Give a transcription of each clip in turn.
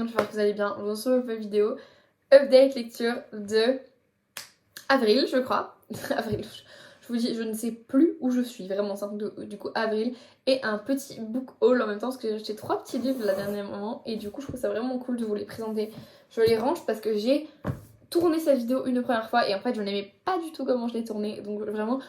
monde, j'espère que vous allez bien. On se retrouve pour une vidéo update lecture de avril, je crois. Avril, je vous dis, je ne sais plus où je suis, vraiment, c'est du coup avril. Et un petit book haul en même temps, parce que j'ai acheté 3 petits livres la dernière moment. Et du coup, je trouve ça vraiment cool de vous les présenter. Je les range parce que j'ai tourné cette vidéo une première fois et en fait, je n'aimais pas du tout comment je l'ai tournée. Donc vraiment,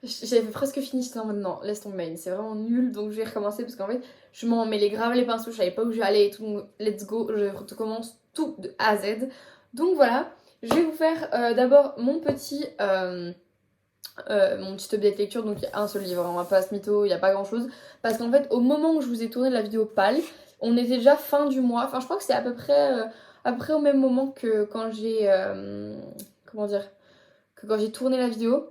j'avais presque fini, j'étais en mode non, laisse tomber, c'est vraiment nul, donc je vais recommencer parce qu'en fait, je m'en mêlais grave les pinceaux, je savais pas où j'allais et tout, donc let's go, je recommence tout de A à Z. Donc voilà, je vais vous faire d'abord mon petit update lecture, donc il y a un seul livre, on va pas se mytho, il n'y a pas grand chose, parce qu'en fait, au moment où je vous ai tourné la vidéo pâle, on était déjà fin du mois, enfin je crois que c'est à peu près au même moment que quand j'ai, comment dire, que quand j'ai tourné la vidéo.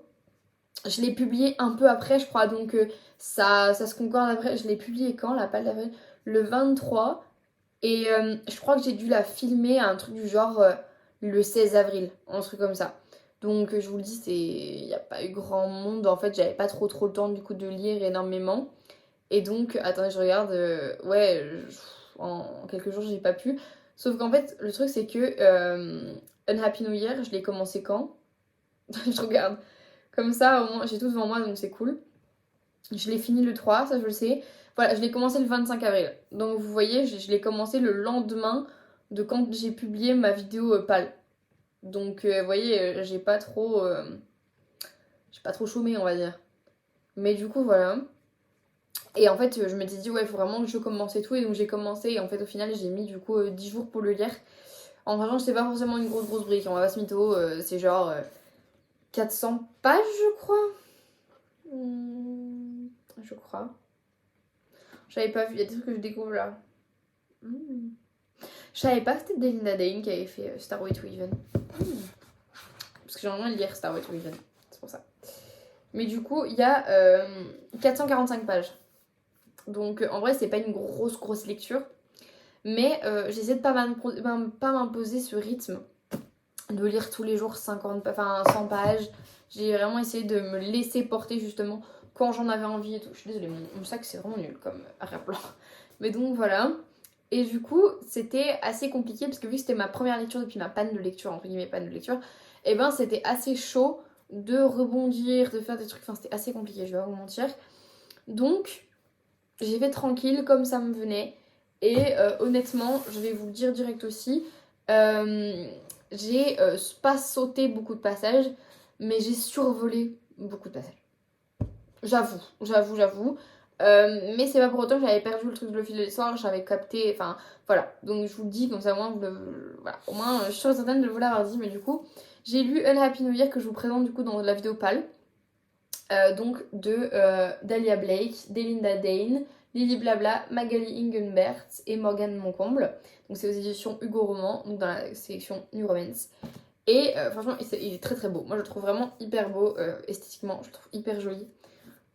Je l'ai publié un peu après, je crois, donc ça se concorde après. Je l'ai publié quand, la pâle d'avril? Le 23. Et je crois que j'ai dû la filmer un truc du genre le 16 avril, un truc comme ça. Donc je vous le dis, il n'y a pas eu grand monde. En fait, j'avais pas trop le temps du coup de lire énormément. Et donc, attendez, je regarde. Ouais, en quelques jours, j'ai pas pu. Sauf qu'en fait, le truc, c'est que Unhappy New Year, je l'ai commencé quand? Je regarde. Comme ça, au moins, j'ai tout devant moi, donc c'est cool. Je l'ai fini le 3, ça je le sais. Voilà, je l'ai commencé le 25 avril. Donc vous voyez, je l'ai commencé le lendemain de quand j'ai publié ma vidéo pâle. Donc vous voyez, j'ai pas trop chômé, on va dire. Mais du coup, voilà. Et en fait, je m'étais dit, ouais, il faut vraiment que je commence et tout. Et donc j'ai commencé. Et en fait, au final, j'ai mis du coup 10 jours pour le lire. En vrai, c'est pas forcément une grosse brique. On va pas se mytho. C'est genre 400 pages, je crois. Je crois. J'avais pas vu, il y a des trucs que je découvre là. Je savais pas que c'était Delinda Dane qui avait fait Starway to Heaven. Parce que j'aimerais lire Starway to Heaven, c'est pour ça. Mais du coup, il y a 445 pages. Donc en vrai, c'est pas une grosse lecture. Mais j'essaie de pas m'imposer ce rythme de lire tous les jours 100 pages. J'ai vraiment essayé de me laisser porter justement quand j'en avais envie et tout. Je suis désolée, mon sac c'est vraiment nul comme arrière-plan. Mais donc voilà. Et du coup, c'était assez compliqué parce que vu que c'était ma première lecture depuis ma panne de lecture, entre guillemets panne de lecture, et ben c'était assez chaud de rebondir, de faire des trucs. Enfin, c'était assez compliqué, je vais pas vous mentir. Donc, j'ai fait tranquille comme ça me venait. Et honnêtement, je vais vous le dire direct aussi, j'ai pas sauté beaucoup de passages, mais j'ai survolé beaucoup de passages. J'avoue. Mais c'est pas pour autant que j'avais perdu le truc de le fil de l'histoire, j'avais capté, enfin voilà. Donc je vous le dis, comme ça au moins, voilà. Au moins je suis sûre et certaine de vous l'avoir dit, mais du coup, j'ai lu Unhappy New Year que je vous présente du coup dans la vidéo pâle. Donc de Dahlia Blake, Delinda Dane, Lily Blabla, Magali Ingenbert et Morgane Moncomble. Donc c'est aux éditions Hugo Roman, donc dans la sélection New Romance. Et franchement, il est très beau. Moi je le trouve vraiment hyper beau esthétiquement, je le trouve hyper joli.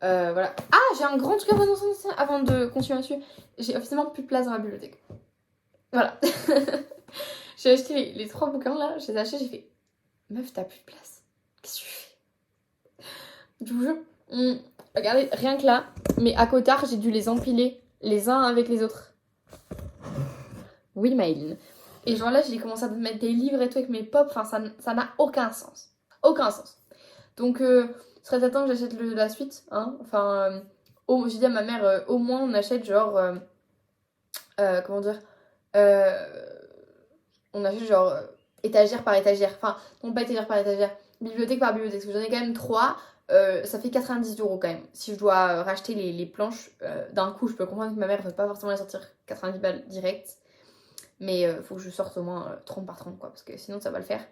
Voilà. Ah, j'ai un grand truc à vous annoncer avant de continuer là-dessus. J'ai officiellement plus de place dans la bibliothèque. Voilà. J'ai acheté les 3 bouquins là, je les ai achetés, j'ai fait meuf, t'as plus de place. Qu'est-ce que tu fais? Je vous jure. Regardez, rien que là, mais à Cotard, j'ai dû les empiler les uns avec les autres. Oui, Maëline. Et genre là, j'ai commencé à mettre des livres et tout avec mes pop. Enfin, ça n'a aucun sens. Aucun sens. Donc, ce serait temps que j'achète la suite. Hein. Enfin, j'ai dit à ma mère, au moins on achète genre. Comment dire on achète genre étagère par étagère. Enfin, non pas étagère par étagère. Bibliothèque par bibliothèque. Parce que j'en ai quand même 3. Ça fait 90 € quand même. Si je dois racheter les planches d'un coup, je peux comprendre que ma mère ne veut pas forcément les sortir 90 balles direct. Mais faut que je sorte au moins 30 par 30 quoi. Parce que sinon ça va le faire.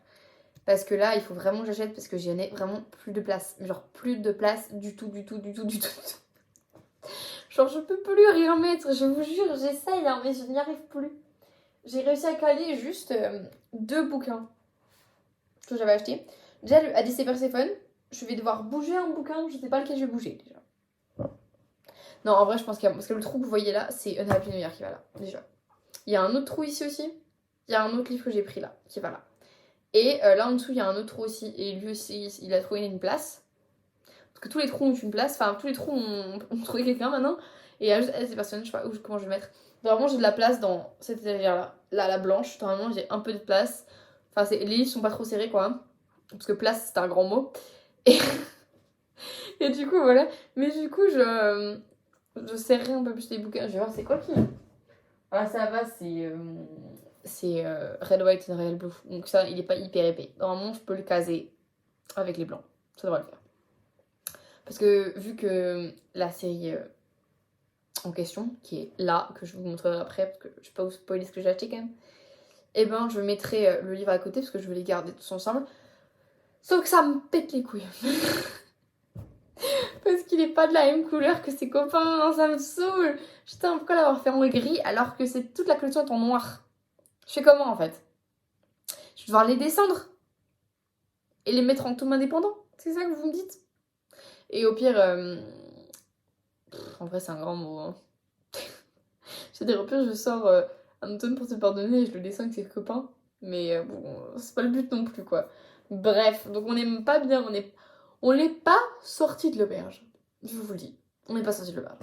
Parce que là, il faut vraiment que j'achète parce que j'en ai vraiment plus de place. Genre plus de place du tout. Genre je peux plus rien mettre. Je vous jure, j'essaye hein, mais je n'y arrive plus. J'ai réussi à caler juste 2 bouquins que j'avais achetés. Déjà le ADC Perséphone. Je vais devoir bouger un bouquin, je sais pas lequel je vais bouger déjà. Non, en vrai, je pense qu'il y a. Parce que le trou que vous voyez là, c'est Unhappy New Year qui va là, déjà. Il y a un autre trou ici aussi. Il y a un autre livre que j'ai pris là, qui va là. Et là en dessous, il y a un autre trou aussi. Et lui aussi, il a trouvé une place. Parce que tous les trous ont une place. Enfin, tous les trous ont trouvé quelqu'un maintenant. Et il y a juste ces personnes, je sais pas comment je vais le mettre. Normalement, j'ai de la place dans cette étagère-là. Là, la blanche, normalement, j'ai un peu de place. Enfin, les livres sont pas trop serrés, quoi. Parce que place, c'est un grand mot. Et, et du coup, voilà. Mais du coup, je serrerai un peu plus les bouquins. Je vais voir, c'est quoi qui... Ah, ça va, c'est Red, White and Royal Blue. Donc ça, il est pas hyper épais. Normalement, je peux le caser avec les blancs. Ça devrait le faire. Parce que vu que la série en question, qui est là, que je vous montrerai après, parce que je vais pas vous spoiler ce que j'ai acheté quand même, et ben je mettrai le livre à côté parce que je veux les garder tous ensemble. Sauf que ça me pète les couilles. Parce qu'il est pas de la même couleur que ses copains, ça me saoule. Putain, pourquoi l'avoir fait en gris alors que c'est toute la collection est en noir? Je fais comment en fait? Je vais devoir les descendre et les mettre en tome indépendant. C'est ça que vous me dites? Et au pire, en vrai c'est un grand mot. Hein. J'ai des repères, je sors un tome pour te pardonner et je le dessine avec ses copains. Mais bon, c'est pas le but non plus quoi. Bref, donc on n'aime pas bien, on n'est pas sorti de l'auberge. Je vous le dis, on n'est pas sorti de l'auberge.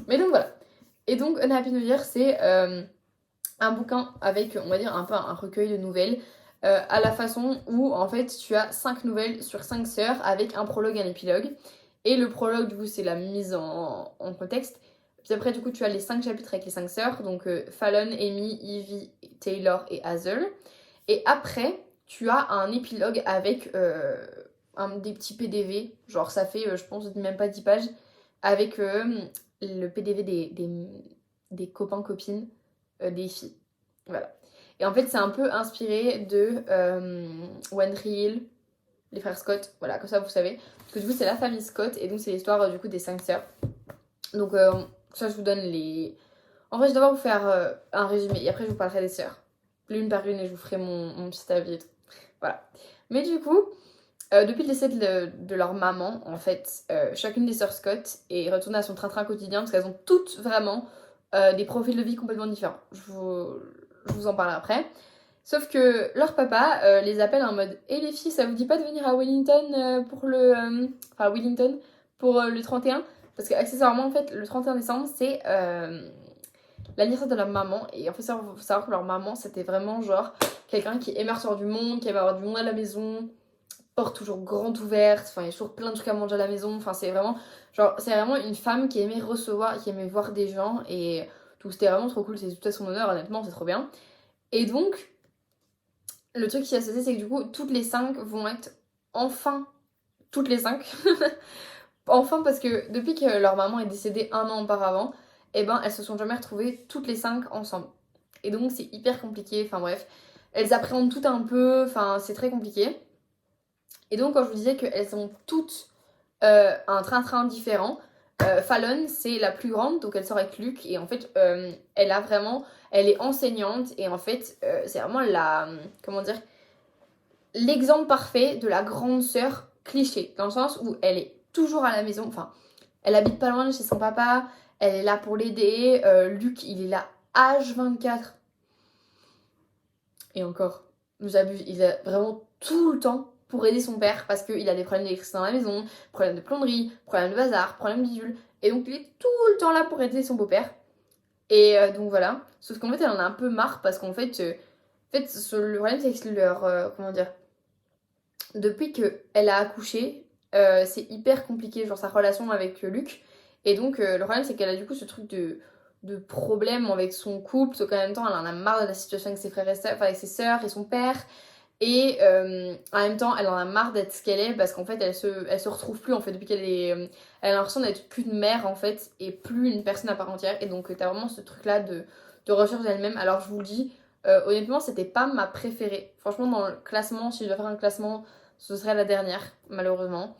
Mais donc voilà. Et donc Unhappy New Year, c'est un bouquin avec, on va dire, un peu un recueil de nouvelles. À la façon où en fait tu as 5 nouvelles sur 5 sœurs avec un prologue et un épilogue. Et le prologue, du coup, c'est la mise en contexte. Puis après, du coup, tu as les 5 chapitres avec les 5 sœurs, donc Fallon, Amy, Evie, Taylor et Hazel. Et après, tu as un épilogue avec des petits PDV, genre ça fait, je pense, même pas 10 pages, avec le PDV des copains-copines des filles. Voilà. Et en fait, c'est un peu inspiré de One Tree Hill, les frères Scott, voilà, comme ça vous savez. Parce que du coup, c'est la famille Scott, et donc c'est l'histoire du coup des 5 sœurs. Donc, ça, je vous donne les. En vrai, je dois vous faire un résumé, et après, je vous parlerai des sœurs. L'une par une, et je vous ferai mon petit avis et tout. Voilà. Mais du coup, depuis le décès de leur maman, en fait, chacune des sœurs Scott est retournée à son train-train quotidien parce qu'elles ont toutes vraiment des profils de vie complètement différents. Je vous en parle après. Sauf que leur papa les appelle en mode « Et les filles, ça vous dit pas de venir à Wellington pour le... Enfin, Wellington pour le 31 ?» Parce qu'accessoirement, en fait, le 31 décembre, c'est l'anniversaire de leur maman. Et en fait, il faut savoir que leur maman, c'était vraiment genre quelqu'un qui aimait recevoir du monde, qui aimait avoir du monde à la maison, porte toujours grande ouverte, enfin, il y a toujours plein de trucs à manger à la maison. Enfin, c'est vraiment, genre, c'est vraiment une femme qui aimait recevoir, qui aimait voir des gens. Et tout, c'était vraiment trop cool, c'est tout à son honneur, honnêtement, c'est trop bien. Et donc, le truc qui s'est passé, c'est que du coup, toutes les 5 vont être enfin, toutes les 5, enfin parce que depuis que leur maman est décédée un an auparavant, eh ben elles se sont jamais retrouvées toutes les 5 ensemble. Et donc c'est hyper compliqué, enfin bref, elles appréhendent tout un peu, enfin c'est très compliqué. Et donc quand je vous disais qu'elles ont toutes un train-train différent, Fallon c'est la plus grande, donc elle sort avec Luc, et en fait elle est enseignante, et en fait c'est vraiment comment dire, l'exemple parfait de la grande sœur cliché, dans le sens où elle est toujours à la maison, enfin, elle habite pas loin de chez son papa, elle est là pour l'aider, Luc, il est là H24. Et encore, nous abuse, il a vraiment tout le temps pour aider son père, parce qu'il a des problèmes d'électricité dans la maison, problèmes de plomberie, problèmes de bazar, problèmes bidule, et donc il est tout le temps là pour aider son beau-père. Et donc voilà, sauf qu'en fait elle en a un peu marre, parce qu'en fait, le problème c'est que leur, comment dire, depuis qu'elle a accouché, c'est hyper compliqué, genre sa relation avec Luc. Et donc, le problème, c'est qu'elle a du coup ce truc de problème avec son couple, sauf qu'en même temps, elle en a marre de la situation avec ses frères et sœurs, enfin avec ses sœurs et son père. Et en même temps, elle en a marre d'être ce qu'elle est parce qu'en fait, elle se retrouve plus en fait depuis qu'elle est. Elle a l'impression d'être qu'une mère en fait et plus une personne à part entière. Et donc, t'as vraiment ce truc-là de recherche d'elle-même. Alors, je vous le dis, honnêtement, c'était pas ma préférée. Franchement, dans le classement, si je dois faire un classement, ce serait la dernière, malheureusement.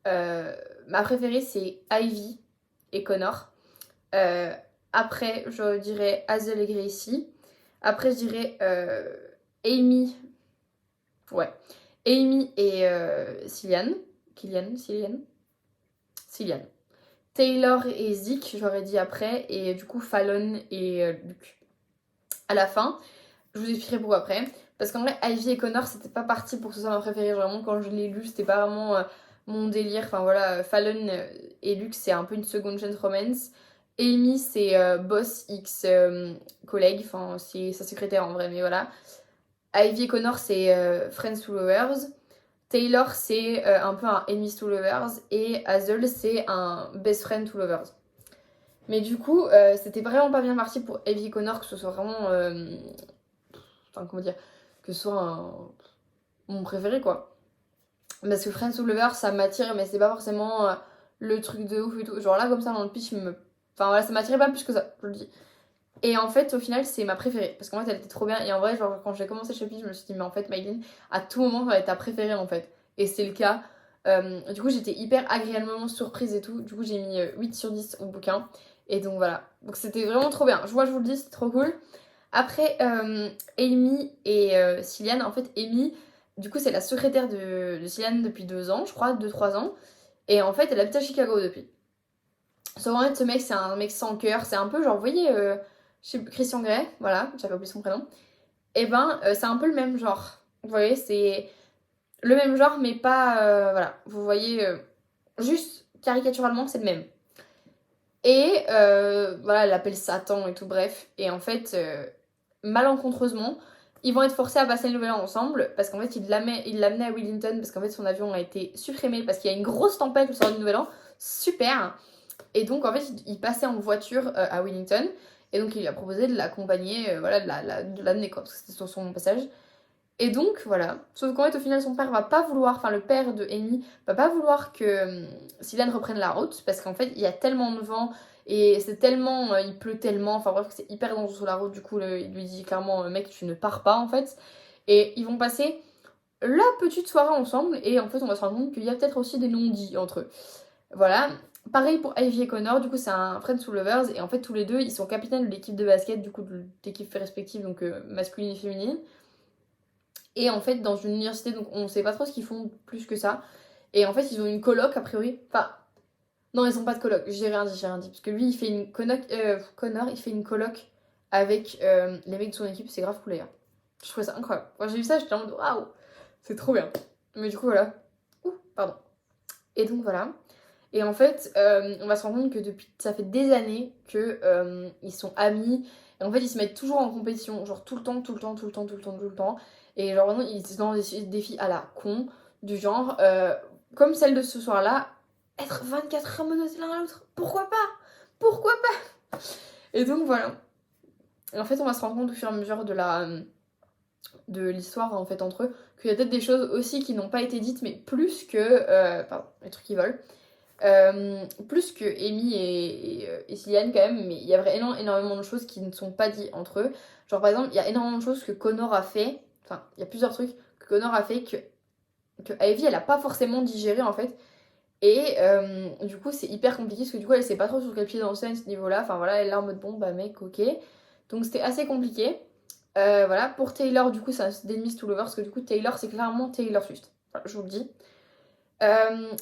Ma préférée, c'est Ivy et Connor. Après, je dirais Hazel et Gracie. Après, je dirais Amy. Ouais. Amy et Cillian. Cillian. Taylor et Zeke, j'aurais dit après. Et du coup, Fallon et Luke. À la fin, je vous expliquerai pourquoi après. Parce qu'en vrai, Ivy et Connor, c'était pas parti pour que ce soit ma préférée. Vraiment, quand je l'ai lu, c'était pas vraiment mon délire. Enfin voilà, Fallon et Luke, c'est un peu une seconde chaîne romance. Amy, c'est boss X collègue, enfin, c'est sa secrétaire en vrai, mais voilà. Ivy et Connor, c'est friends to lovers. Taylor, c'est un peu un enemies to lovers. Et Hazel, c'est un best friend to lovers. Mais du coup, c'était vraiment pas bien parti pour Ivy et Connor que ce soit vraiment. Enfin, comment dire, que ce soit mon préféré, quoi. Parce que Friends to Lovers, ça m'attire, mais c'est pas forcément le truc de ouf et tout. Genre là, comme ça, dans le pitch, enfin voilà, ça m'attirait pas plus que ça, je le dis. Et en fait, au final, c'est ma préférée. Parce qu'en fait, elle était trop bien. Et en vrai, genre, quand j'ai commencé le chapitre, je me suis dit, mais en fait, Maïline, à tout moment, ça va être ta préférée, en fait. Et c'est le cas. Du coup, j'étais hyper agréablement surprise et tout. Du coup, j'ai mis 8 sur 10 au bouquin. Et donc voilà. Donc c'était vraiment trop bien. Je vous le dis, c'était trop cool. Après, Amy et Cillian, en fait, Amy, du coup, c'est la secrétaire de Cillian depuis 2 ans, je crois, 2-3 ans. Et en fait, elle habite à Chicago depuis. Sauf en fait, ce mec, c'est un mec sans cœur. C'est un peu genre, vous voyez, Christian Grey, voilà, j'avais oublié son prénom. Et ben, c'est un peu le même genre. Vous voyez, c'est le même genre, mais pas. Voilà, vous voyez, juste caricaturalement, c'est le même. Et voilà, elle l'appelle Satan et tout, bref. Et en fait, malencontreusement, ils vont être forcés à passer le nouvel an ensemble parce qu'en fait, il l'amenait à Wellington parce qu'en fait, son avion a été supprimé parce qu'il y a une grosse tempête le soir du nouvel an. Super! Et donc, en fait, il passait en voiture à Wellington. Et donc, il lui a proposé de l'accompagner, voilà, de l'amener, quoi, parce que c'était sur son passage. Et donc, voilà. Sauf qu'en fait, au final, son père va pas vouloir, enfin, le père de Amy va pas vouloir que Cillian reprenne la route, parce qu'en fait, il y a tellement de vent, et c'est tellement, il pleut tellement, enfin bref, c'est hyper dangereux sur la route, du coup, il lui dit clairement, mec, tu ne pars pas, en fait. Et ils vont passer la petite soirée ensemble, et en fait, on va se rendre compte qu'il y a peut-être aussi des non-dits entre eux. Voilà. Pareil pour Ivy et Connor, du coup, c'est un Friends to Lovers, et en fait, tous les deux, ils sont capitaines de l'équipe de basket, du coup, de l'équipe respective, donc masculine et féminine. Et en fait, dans une université, donc on sait pas trop ce qu'ils font plus que ça. Et en fait, ils ont une coloc, a priori. Enfin, non, ils ont pas de coloc. J'ai rien dit. Parce que lui, il fait une coloc. Connor, il fait une coloc avec les mecs de son équipe. C'est grave cool, les gars. Je trouvais ça incroyable. Quand j'ai vu ça, j'étais en mode waouh, c'est trop bien. Mais du coup, voilà. Ouh, pardon. Et donc, voilà. Et en fait, on va se rendre compte que depuis. Ça fait des années que ils sont amis. Et en fait, ils se mettent toujours en compétition. Genre tout le temps, tout le temps, tout le temps, tout le temps, tout le temps. Et genre vraiment, ils se lancent des défis à la con. Du genre, comme celle de ce soir-là, être 24 heures menottés l'un à l'autre. Pourquoi pas? Pourquoi pas? Et donc voilà. Et en fait, on va se rendre compte au fur et à mesure de l'histoire en fait entre eux qu'il y a peut-être des choses aussi qui n'ont pas été dites, mais plus que. Pardon, les trucs qui volent. Plus que Amy et Cillian quand même, mais il y a vraiment énormément de choses qui ne sont pas dites entre eux. Genre par exemple, il y a énormément de choses que Connor a fait, enfin il y a plusieurs trucs que Connor a fait que Ivy elle a pas forcément digéré en fait. Et du coup c'est hyper compliqué parce que du coup elle sait pas trop sur quel pied danser à ce niveau-là. Enfin voilà, elle est là en mode bon bah mec ok. Donc c'était assez compliqué. Voilà, pour Taylor du coup c'est un d'Enemies to Lovers parce que du coup Taylor c'est clairement Taylor Swift. Voilà, je vous le dis.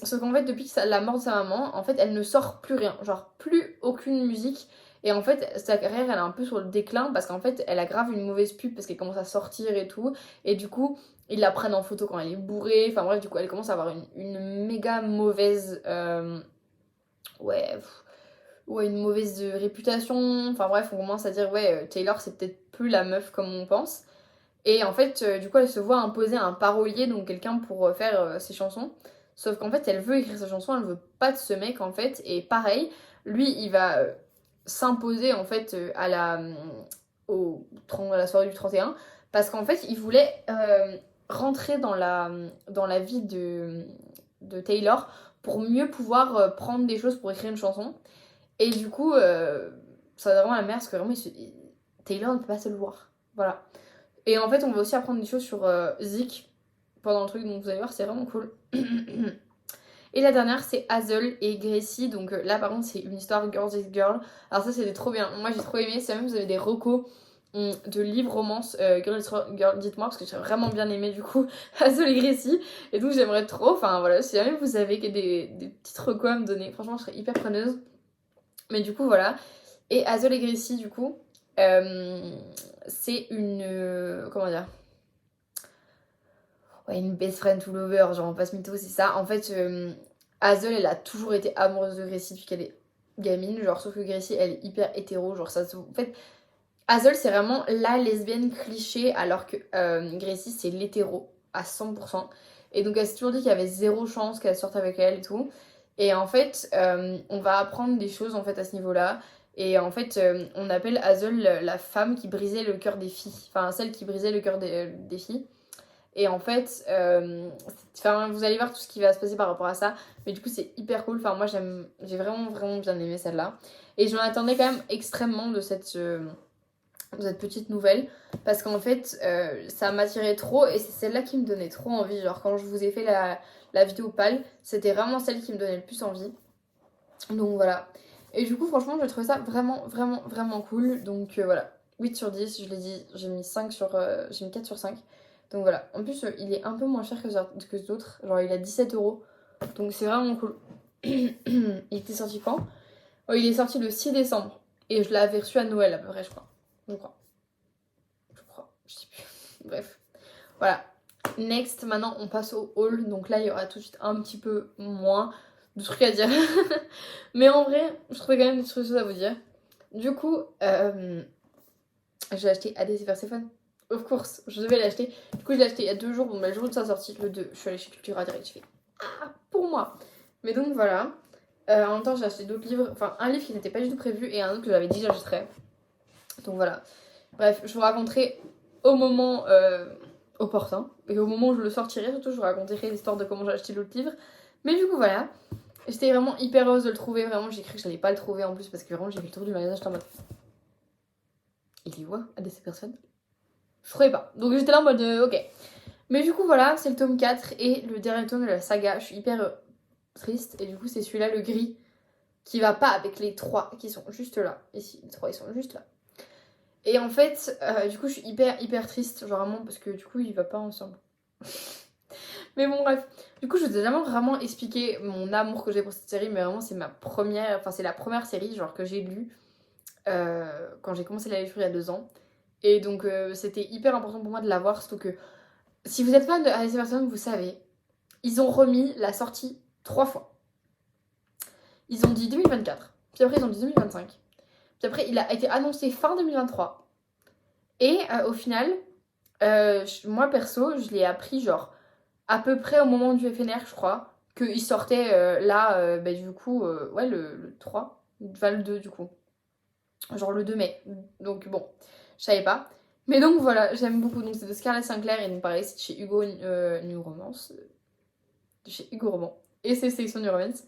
Sauf qu'en fait, depuis la mort de sa maman, en fait, elle ne sort plus rien. Genre, plus aucune musique. Et en fait, sa carrière, elle est un peu sur le déclin parce qu'en fait, elle a grave une mauvaise pub parce qu'elle commence à sortir et tout. Et du coup, ils la prennent en photo quand elle est bourrée. Enfin bref, du coup, elle commence à avoir une méga mauvaise. Ouais, ouais, une mauvaise réputation. Enfin bref, on commence à dire, ouais, Taylor, c'est peut-être plus la meuf comme on pense. Et en fait, du coup, elle se voit imposer un parolier, donc quelqu'un pour faire ses chansons. Sauf qu'en fait, elle veut écrire sa chanson, elle veut pas de ce mec en fait. Et pareil, lui, il va s'imposer en fait à la soirée du 31 parce qu'en fait, il voulait rentrer dans la vie de Taylor pour mieux pouvoir prendre des choses pour écrire une chanson. Et du coup, ça va vraiment la merde parce que vraiment, Taylor ne peut pas se le voir. Voilà. Et en fait, on va aussi apprendre des choses sur Zik pendant le truc, donc vous allez voir, c'est vraiment cool. Et la dernière, c'est Hazel et Gracie. Donc là, par contre, c'est une histoire Girls is Girl. Alors ça, c'était trop bien. Moi, j'ai trop aimé. Si jamais vous avez des recos de livres romances Girls is Girl, dites-moi, parce que j'ai vraiment bien aimé, du coup, Hazel et Gracie. Et donc, j'aimerais trop. Enfin, voilà, si jamais vous avez des petites recos à me donner, franchement, je serais hyper preneuse. Mais du coup, voilà. Et Hazel et Gracie, du coup, c'est une... comment dire, ouais, une best friend to lover, genre on passe mytho, c'est ça. En fait, Hazel, elle a toujours été amoureuse de Gracie depuis qu'elle est gamine, genre sauf que Gracie elle est hyper hétéro, genre ça se... En fait, Hazel c'est vraiment la lesbienne cliché alors que Gracie c'est l'hétéro à 100%. Et donc elle s'est toujours dit qu'il y avait zéro chance qu'elle sorte avec elle et tout. Et en fait, on va apprendre des choses en fait à ce niveau-là. Et en fait, on appelle Hazel la femme qui brisait le cœur des filles. Enfin, celle qui brisait le cœur des filles. Et en fait, enfin, vous allez voir tout ce qui va se passer par rapport à ça. Mais du coup, c'est hyper cool. Enfin, moi, j'ai vraiment bien aimé celle-là. Et je m'en attendais quand même extrêmement de cette petite nouvelle. Parce qu'en fait, ça m'attirait trop. Et c'est celle-là qui me donnait trop envie. Genre, quand je vous ai fait la vidéo pâle, c'était vraiment celle qui me donnait le plus envie. Donc voilà. Et du coup, franchement, je trouvais ça vraiment cool. Donc voilà. 8 sur 10, je l'ai dit, j'ai mis 4 sur 5. Donc voilà. En plus, il est un peu moins cher que d'autres. Genre, il a 17 €. Donc c'est vraiment cool. Il était sorti quand? Oh, il est sorti le 6 décembre. Et je l'avais reçu à Noël à peu près, je crois. Je crois. Je sais plus. Bref. Voilà. Next, maintenant, on passe au haul. Donc là, il y aura tout de suite un petit peu moins de trucs à dire. Mais en vrai, je trouvais quand même des trucs à vous dire. Du coup, j'ai acheté Hades et Perséphone. Of course, je devais l'acheter. Du coup, je l'ai acheté il y a 2 jours. Bon, bah, le jour de sa sortie, le 2, je suis allée chez Cultura direct. Je fais ah, pour moi. Mais donc voilà. En même temps, j'ai acheté d'autres livres. Enfin, un livre qui n'était pas du tout prévu et un autre que j'avais dit que j'achèterais. Donc voilà. Bref, je vous raconterai au moment opportun. Et au moment où je le sortirai, surtout, je vous raconterai l'histoire de comment j'ai acheté l'autre livre. Mais du coup, voilà. J'étais vraiment hyper heureuse de le trouver. Vraiment, j'ai cru que j'allais pas le trouver en plus parce que vraiment, j'ai fait le tour du magasin. J'étais en mode. Il est où à ces personnes? Je trouvais pas. Donc j'étais là en mode ok. Mais du coup, voilà, c'est le tome 4 et le dernier tome de la saga. Je suis hyper triste. Et du coup, c'est celui-là, le gris, qui va pas avec les 3 qui sont juste là. Ici, les 3 ils sont juste là. Et en fait, du coup, je suis hyper triste, genre vraiment, parce que du coup, il va pas ensemble. Mais bon, bref. Du coup, je vous ai vraiment expliqué mon amour que j'ai pour cette série, mais vraiment, c'est c'est la première série, genre, que j'ai lue quand j'ai commencé la lecture il y a 2 ans. Et donc, c'était hyper important pour moi de la voir, surtout que si vous êtes fan de Alice Everson, vous savez, ils ont remis la sortie 3 fois. Ils ont dit 2024, puis après, ils ont dit 2025, puis après, il a été annoncé fin 2023. Et au final, moi perso, je l'ai appris genre à peu près au moment du FNR, je crois, qu'il sortait là, bah, du coup, ouais, le 3, enfin le 2 du coup. Genre le 2 mai. Donc bon, je savais pas. Mais donc voilà, j'aime beaucoup. Donc c'est de Scarlett Sinclair et donc pareil, c'est de chez Hugo New Romance. De chez Hugo Roman. Et c'est Sélection New Romance.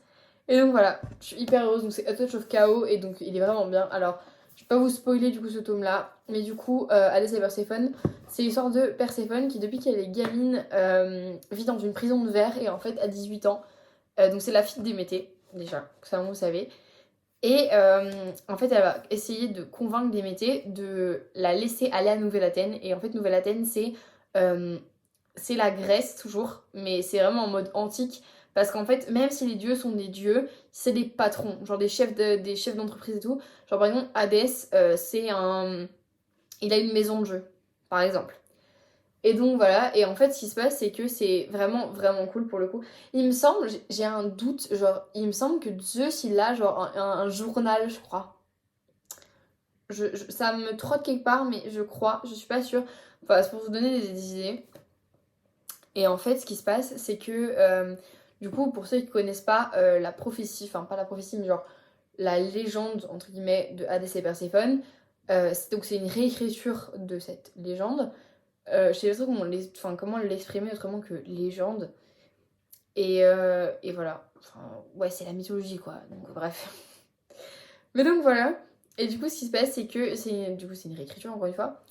Et donc voilà, je suis hyper heureuse. Donc c'est A Touch of Chaos et donc il est vraiment bien. Alors, je vais pas vous spoiler du coup ce tome là. Mais du coup, Hades et Perséphone, c'est l'histoire de Perséphone qui depuis qu'elle est gamine vit dans une prison de verre et en fait à 18 ans. Donc c'est la fille d'Éméthée, déjà, ça vous savez. Et en fait, elle va essayer de convaincre Déméter de la laisser aller à Nouvelle-Athènes. Et en fait, Nouvelle-Athènes, c'est la Grèce toujours, mais c'est vraiment en mode antique. Parce qu'en fait, même si les dieux sont des dieux, c'est des patrons, genre des chefs d'entreprise et tout. Genre par exemple, Hadès, il a une maison de jeu, par exemple. Et donc voilà, et en fait ce qui se passe c'est que c'est vraiment cool pour le coup. Il me semble, j'ai un doute, genre il me semble que Zeus il a genre un journal je crois. Ça me trotte quelque part mais je crois, je suis pas sûre. Enfin c'est pour vous donner des idées. Et en fait ce qui se passe c'est que du coup pour ceux qui connaissent pas la prophétie, enfin pas la prophétie mais genre la légende entre guillemets de Hadès et Perséphone, donc c'est une réécriture de cette légende. Je sais pas trop comment l'exprimer autrement que légende. Et voilà. Enfin, ouais, c'est la mythologie, quoi. Donc, bref. Mais donc, voilà. Et du coup, ce qui se passe, c'est que c'est une réécriture, encore une fois.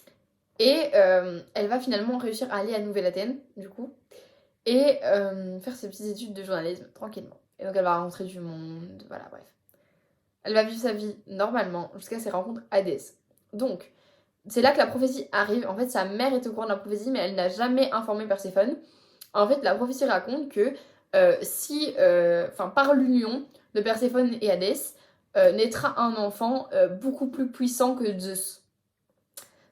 Et elle va finalement réussir à aller à Nouvelle-Athènes, du coup. Et faire ses petites études de journalisme, tranquillement. Et donc, elle va rencontrer du monde. Voilà, bref. Elle va vivre sa vie normalement jusqu'à ses rencontres Hadès. Donc, c'est là que la prophétie arrive. En fait, sa mère est au courant de la prophétie, mais elle n'a jamais informé Perséphone. En fait, la prophétie raconte que par l'union de Perséphone et Hadès, naîtra un enfant beaucoup plus puissant que Zeus.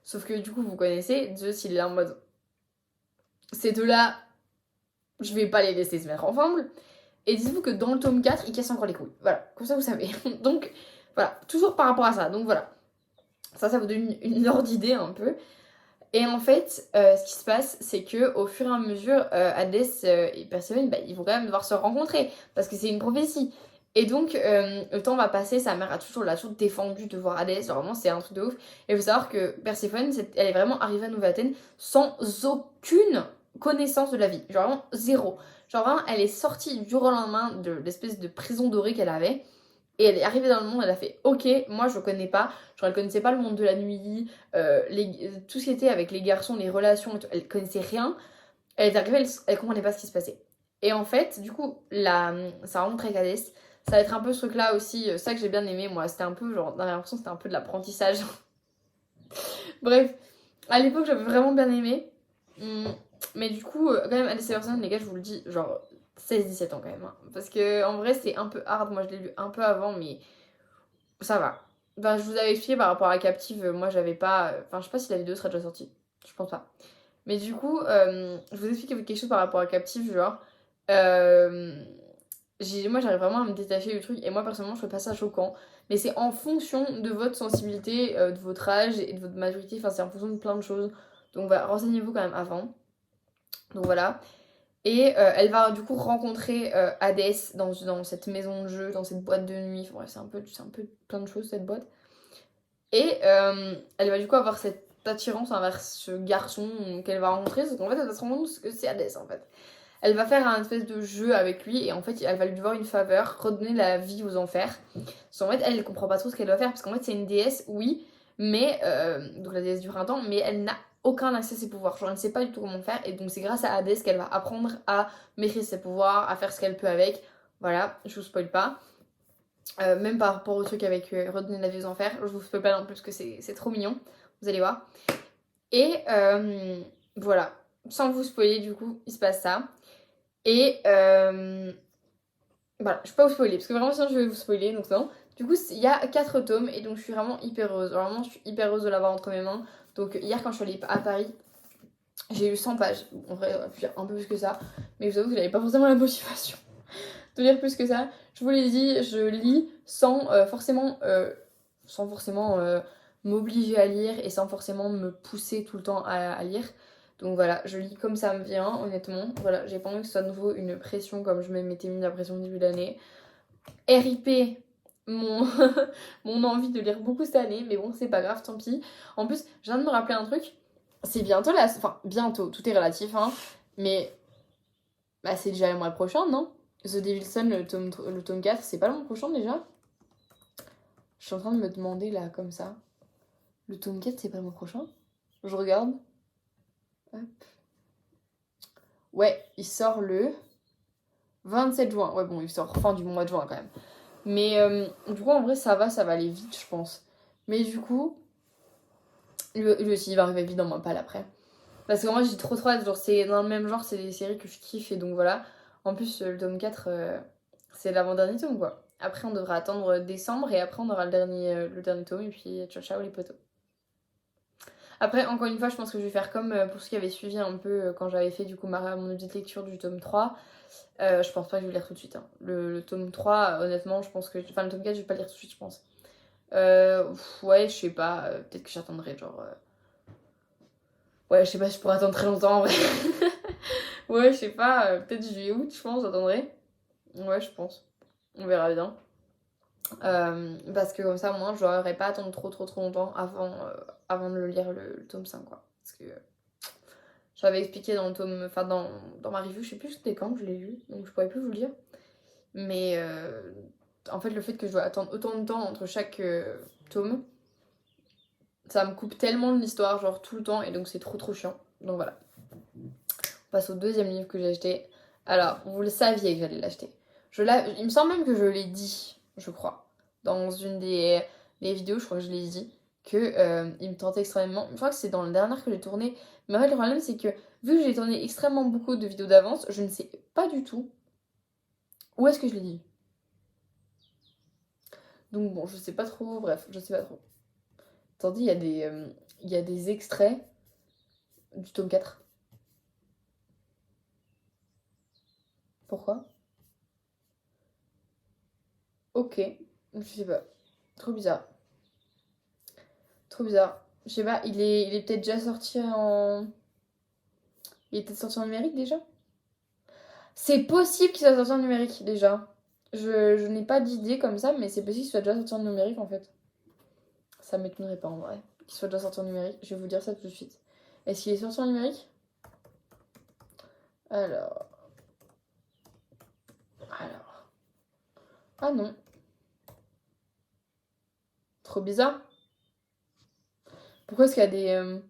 Sauf que du coup, vous connaissez, Zeus, il est en mode ces deux-là, je vais pas les laisser se mettre ensemble. Et dites-vous que dans le tome 4, il casse encore les couilles. Voilà, comme ça vous savez. Donc voilà, toujours par rapport à ça. Donc voilà, ça vous donne une ordre d'idée un peu. Et en fait, ce qui se passe, c'est que au fur et à mesure, Hadès et Perséphone, bah, ils vont quand même devoir se rencontrer parce que c'est une prophétie. Et donc, le temps va passer, sa mère l'a toujours défendu de voir Hadès, genre, vraiment, c'est un truc de ouf. Et il faut savoir que Perséphone, elle est vraiment arrivée à Nouvelle-Athènes sans aucune connaissance de la vie, genre vraiment zéro. Genre vraiment, elle est sortie du jour au lendemain de l'espèce de prison dorée qu'elle avait. Et elle est arrivée dans le monde, elle a fait ok, moi je connais pas, genre elle connaissait pas le monde de la nuit, tout ce qui était avec les garçons, les relations, et tout, elle connaissait rien. Elle est arrivée, elle comprenait pas ce qui se passait. Et en fait, du coup, sa rencontre avec Hadès, ça va être un peu ce truc-là aussi, ça que j'ai bien aimé, moi, c'était un peu, genre, dans l'impression c'était un peu de l'apprentissage. Bref, à l'époque j'avais vraiment bien aimé. Mais du coup, quand même, Hadès et Perséphone, les gars, je vous le dis, genre 16-17 ans quand même. Hein. Parce que en vrai, c'est un peu hard, moi je l'ai lu un peu avant, mais ça va. Ben, je vous avais expliqué par rapport à Captive, moi j'avais pas. Enfin, je sais pas si la vidéo sera déjà sortie. Je pense pas. Mais du coup, je vous explique quelque chose par rapport à Captive, genre. euh, moi j'arrive vraiment à me détacher du truc, et moi personnellement je trouve pas ça choquant. Mais c'est en fonction de votre sensibilité, de votre âge et de votre maturité, enfin c'est en fonction de plein de choses. Donc voilà, renseignez-vous quand même avant. Donc voilà. Et elle va du coup rencontrer Hadès dans cette maison de jeu, dans cette boîte de nuit. Enfin, bref, c'est un peu plein de choses cette boîte. Et elle va du coup avoir cette attirance envers ce garçon qu'elle va rencontrer. Parce qu'en fait, elle va se rendre compte que c'est Hadès en fait. Elle va faire un espèce de jeu avec lui et en fait, elle va lui devoir une faveur, redonner la vie aux enfers. Parce qu'en fait, elle comprend pas trop ce qu'elle doit faire parce qu'en fait, c'est une déesse, oui, mais donc la déesse du printemps, mais elle n'a aucun accès à ses pouvoirs. Genre, elle ne sait pas du tout comment faire et donc c'est grâce à Hadès qu'elle va apprendre à maîtriser ses pouvoirs, à faire ce qu'elle peut avec. Voilà, je vous spoil pas. Même par rapport au truc avec redonner la vie aux enfers, je vous spoil pas non plus parce que c'est trop mignon, vous allez voir. Et voilà, sans vous spoiler, du coup, il se passe ça. Et voilà, je peux pas vous spoiler parce que vraiment sinon je vais vous spoiler donc non. Du coup, il y a 4 tomes et donc je suis vraiment hyper heureuse. Vraiment, je suis hyper heureuse de l'avoir entre mes mains. Donc hier quand je suis allée à Paris, j'ai eu 100 pages. En vrai, un peu plus que ça. Mais je vous avoue que j'avais pas forcément la motivation de lire plus que ça. Je vous l'ai dit, je lis sans forcément m'obliger à lire et sans forcément me pousser tout le temps à lire. Donc voilà, je lis comme ça me vient, honnêtement. Voilà, j'ai pas envie que ce soit à nouveau une pression comme je m'étais mis la pression au début de l'année. RIP, mon, mon envie de lire beaucoup cette année, mais bon, c'est pas grave, tant pis. En plus, je viens de me rappeler un truc. C'est bientôt là, enfin, bientôt, tout est relatif, hein. Mais bah, c'est déjà le mois prochain, non? The Devil's Son, le tome 4, c'est pas le mois prochain déjà? Je suis en train de me demander là, comme ça. Le tome 4, c'est pas le mois prochain? Je regarde. Hop. Ouais, il sort le 27 juin. Ouais, bon, il sort fin du mois de juin quand même. Mais du coup, en vrai, ça va aller vite, je pense. Mais du coup, lui aussi, il va arriver vite dans ma palle après. Parce que moi, j'ai trop hâte. Genre, c'est dans le même genre, c'est des séries que je kiffe. Et donc voilà. En plus, le tome 4, c'est l'avant-dernier tome, quoi. Après, on devra attendre décembre. Et après, on aura le dernier tome. Et puis, ciao, ciao, les potos. Après, encore une fois, je pense que je vais faire comme pour ceux qui avaient suivi un peu quand j'avais fait du coup mon audit lecture du tome 3. Je pense pas que je vais le lire tout de suite. Hein. Le tome 3, honnêtement, je pense que. Enfin, le tome 4, je vais pas le lire tout de suite, je pense. Ouais, je sais pas. Peut-être que j'attendrai, genre. Ouais, je sais pas, je pourrais attendre très longtemps en vrai. Ouais, je sais pas. Peut-être juillet-août, je pense, j'attendrai. Ouais, je pense. On verra bien. Parce que comme ça, moi, je n'aurais pas à attendre trop longtemps avant de le lire le tome 5, quoi. Parce que j'avais expliqué dans le tome. Enfin, dans ma review, je sais plus c'était quand que je l'ai lu, donc je pourrais plus vous le dire. Mais en fait, le fait que je dois attendre autant de temps entre chaque tome, ça me coupe tellement de l'histoire, genre tout le temps, et donc c'est trop chiant. Donc voilà. On passe au deuxième livre que j'ai acheté. Alors, vous le saviez que j'allais l'acheter. Il me semble même que je l'ai dit, je crois. Dans une des vidéos, je crois que je l'ai dit. Que il me tentait extrêmement. Je crois que c'est dans le dernier que j'ai tourné. Mais en fait, le problème, c'est que vu que j'ai tourné extrêmement beaucoup de vidéos d'avance, je ne sais pas du tout où est-ce que je l'ai dit. Donc bon, je sais pas trop. Bref, je sais pas trop. Attendez, il y a des extraits du tome 4. Pourquoi? Ok, je sais pas. Trop bizarre. Trop bizarre. Je sais pas, il est peut-être déjà sorti en... Il est peut-être sorti en numérique déjà? C'est possible qu'il soit sorti en numérique déjà. Je n'ai pas d'idée comme ça, mais c'est possible qu'il soit déjà sorti en numérique en fait. Ça m'étonnerait pas en vrai. Qu'il soit déjà sorti en numérique. Je vais vous dire ça tout de suite. Est-ce qu'il est sorti en numérique? Alors. Alors. Ah non. Trop bizarre. Pourquoi est-ce qu'il y a des.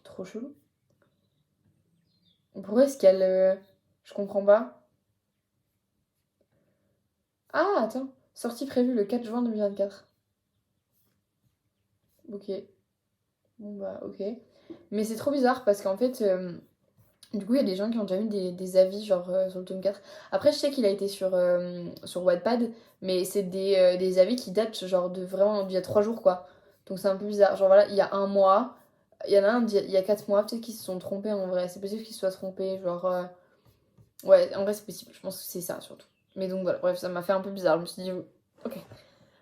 Trop chelou. Pourquoi est-ce qu'il y a le. Je comprends pas. Ah, attends. Sortie prévue le 4 juin 2024. Ok. Bon bah, ok. Mais c'est trop bizarre parce qu'en fait. Du coup, il y a des gens qui ont déjà mis des avis genre sur le tome 4. Après, je sais qu'il a été sur Wattpad, mais c'est des avis qui datent genre de vraiment d'il y a 3 jours quoi. Donc c'est un peu bizarre. Genre voilà, il y a un mois, il y en a un il y a 4 mois, peut-être qu'ils se sont trompés en vrai. C'est possible qu'ils se soient trompés. Genre, ouais, en vrai, c'est possible. Je pense que c'est ça surtout. Mais donc voilà, bref, ça m'a fait un peu bizarre. Je me suis dit, ok.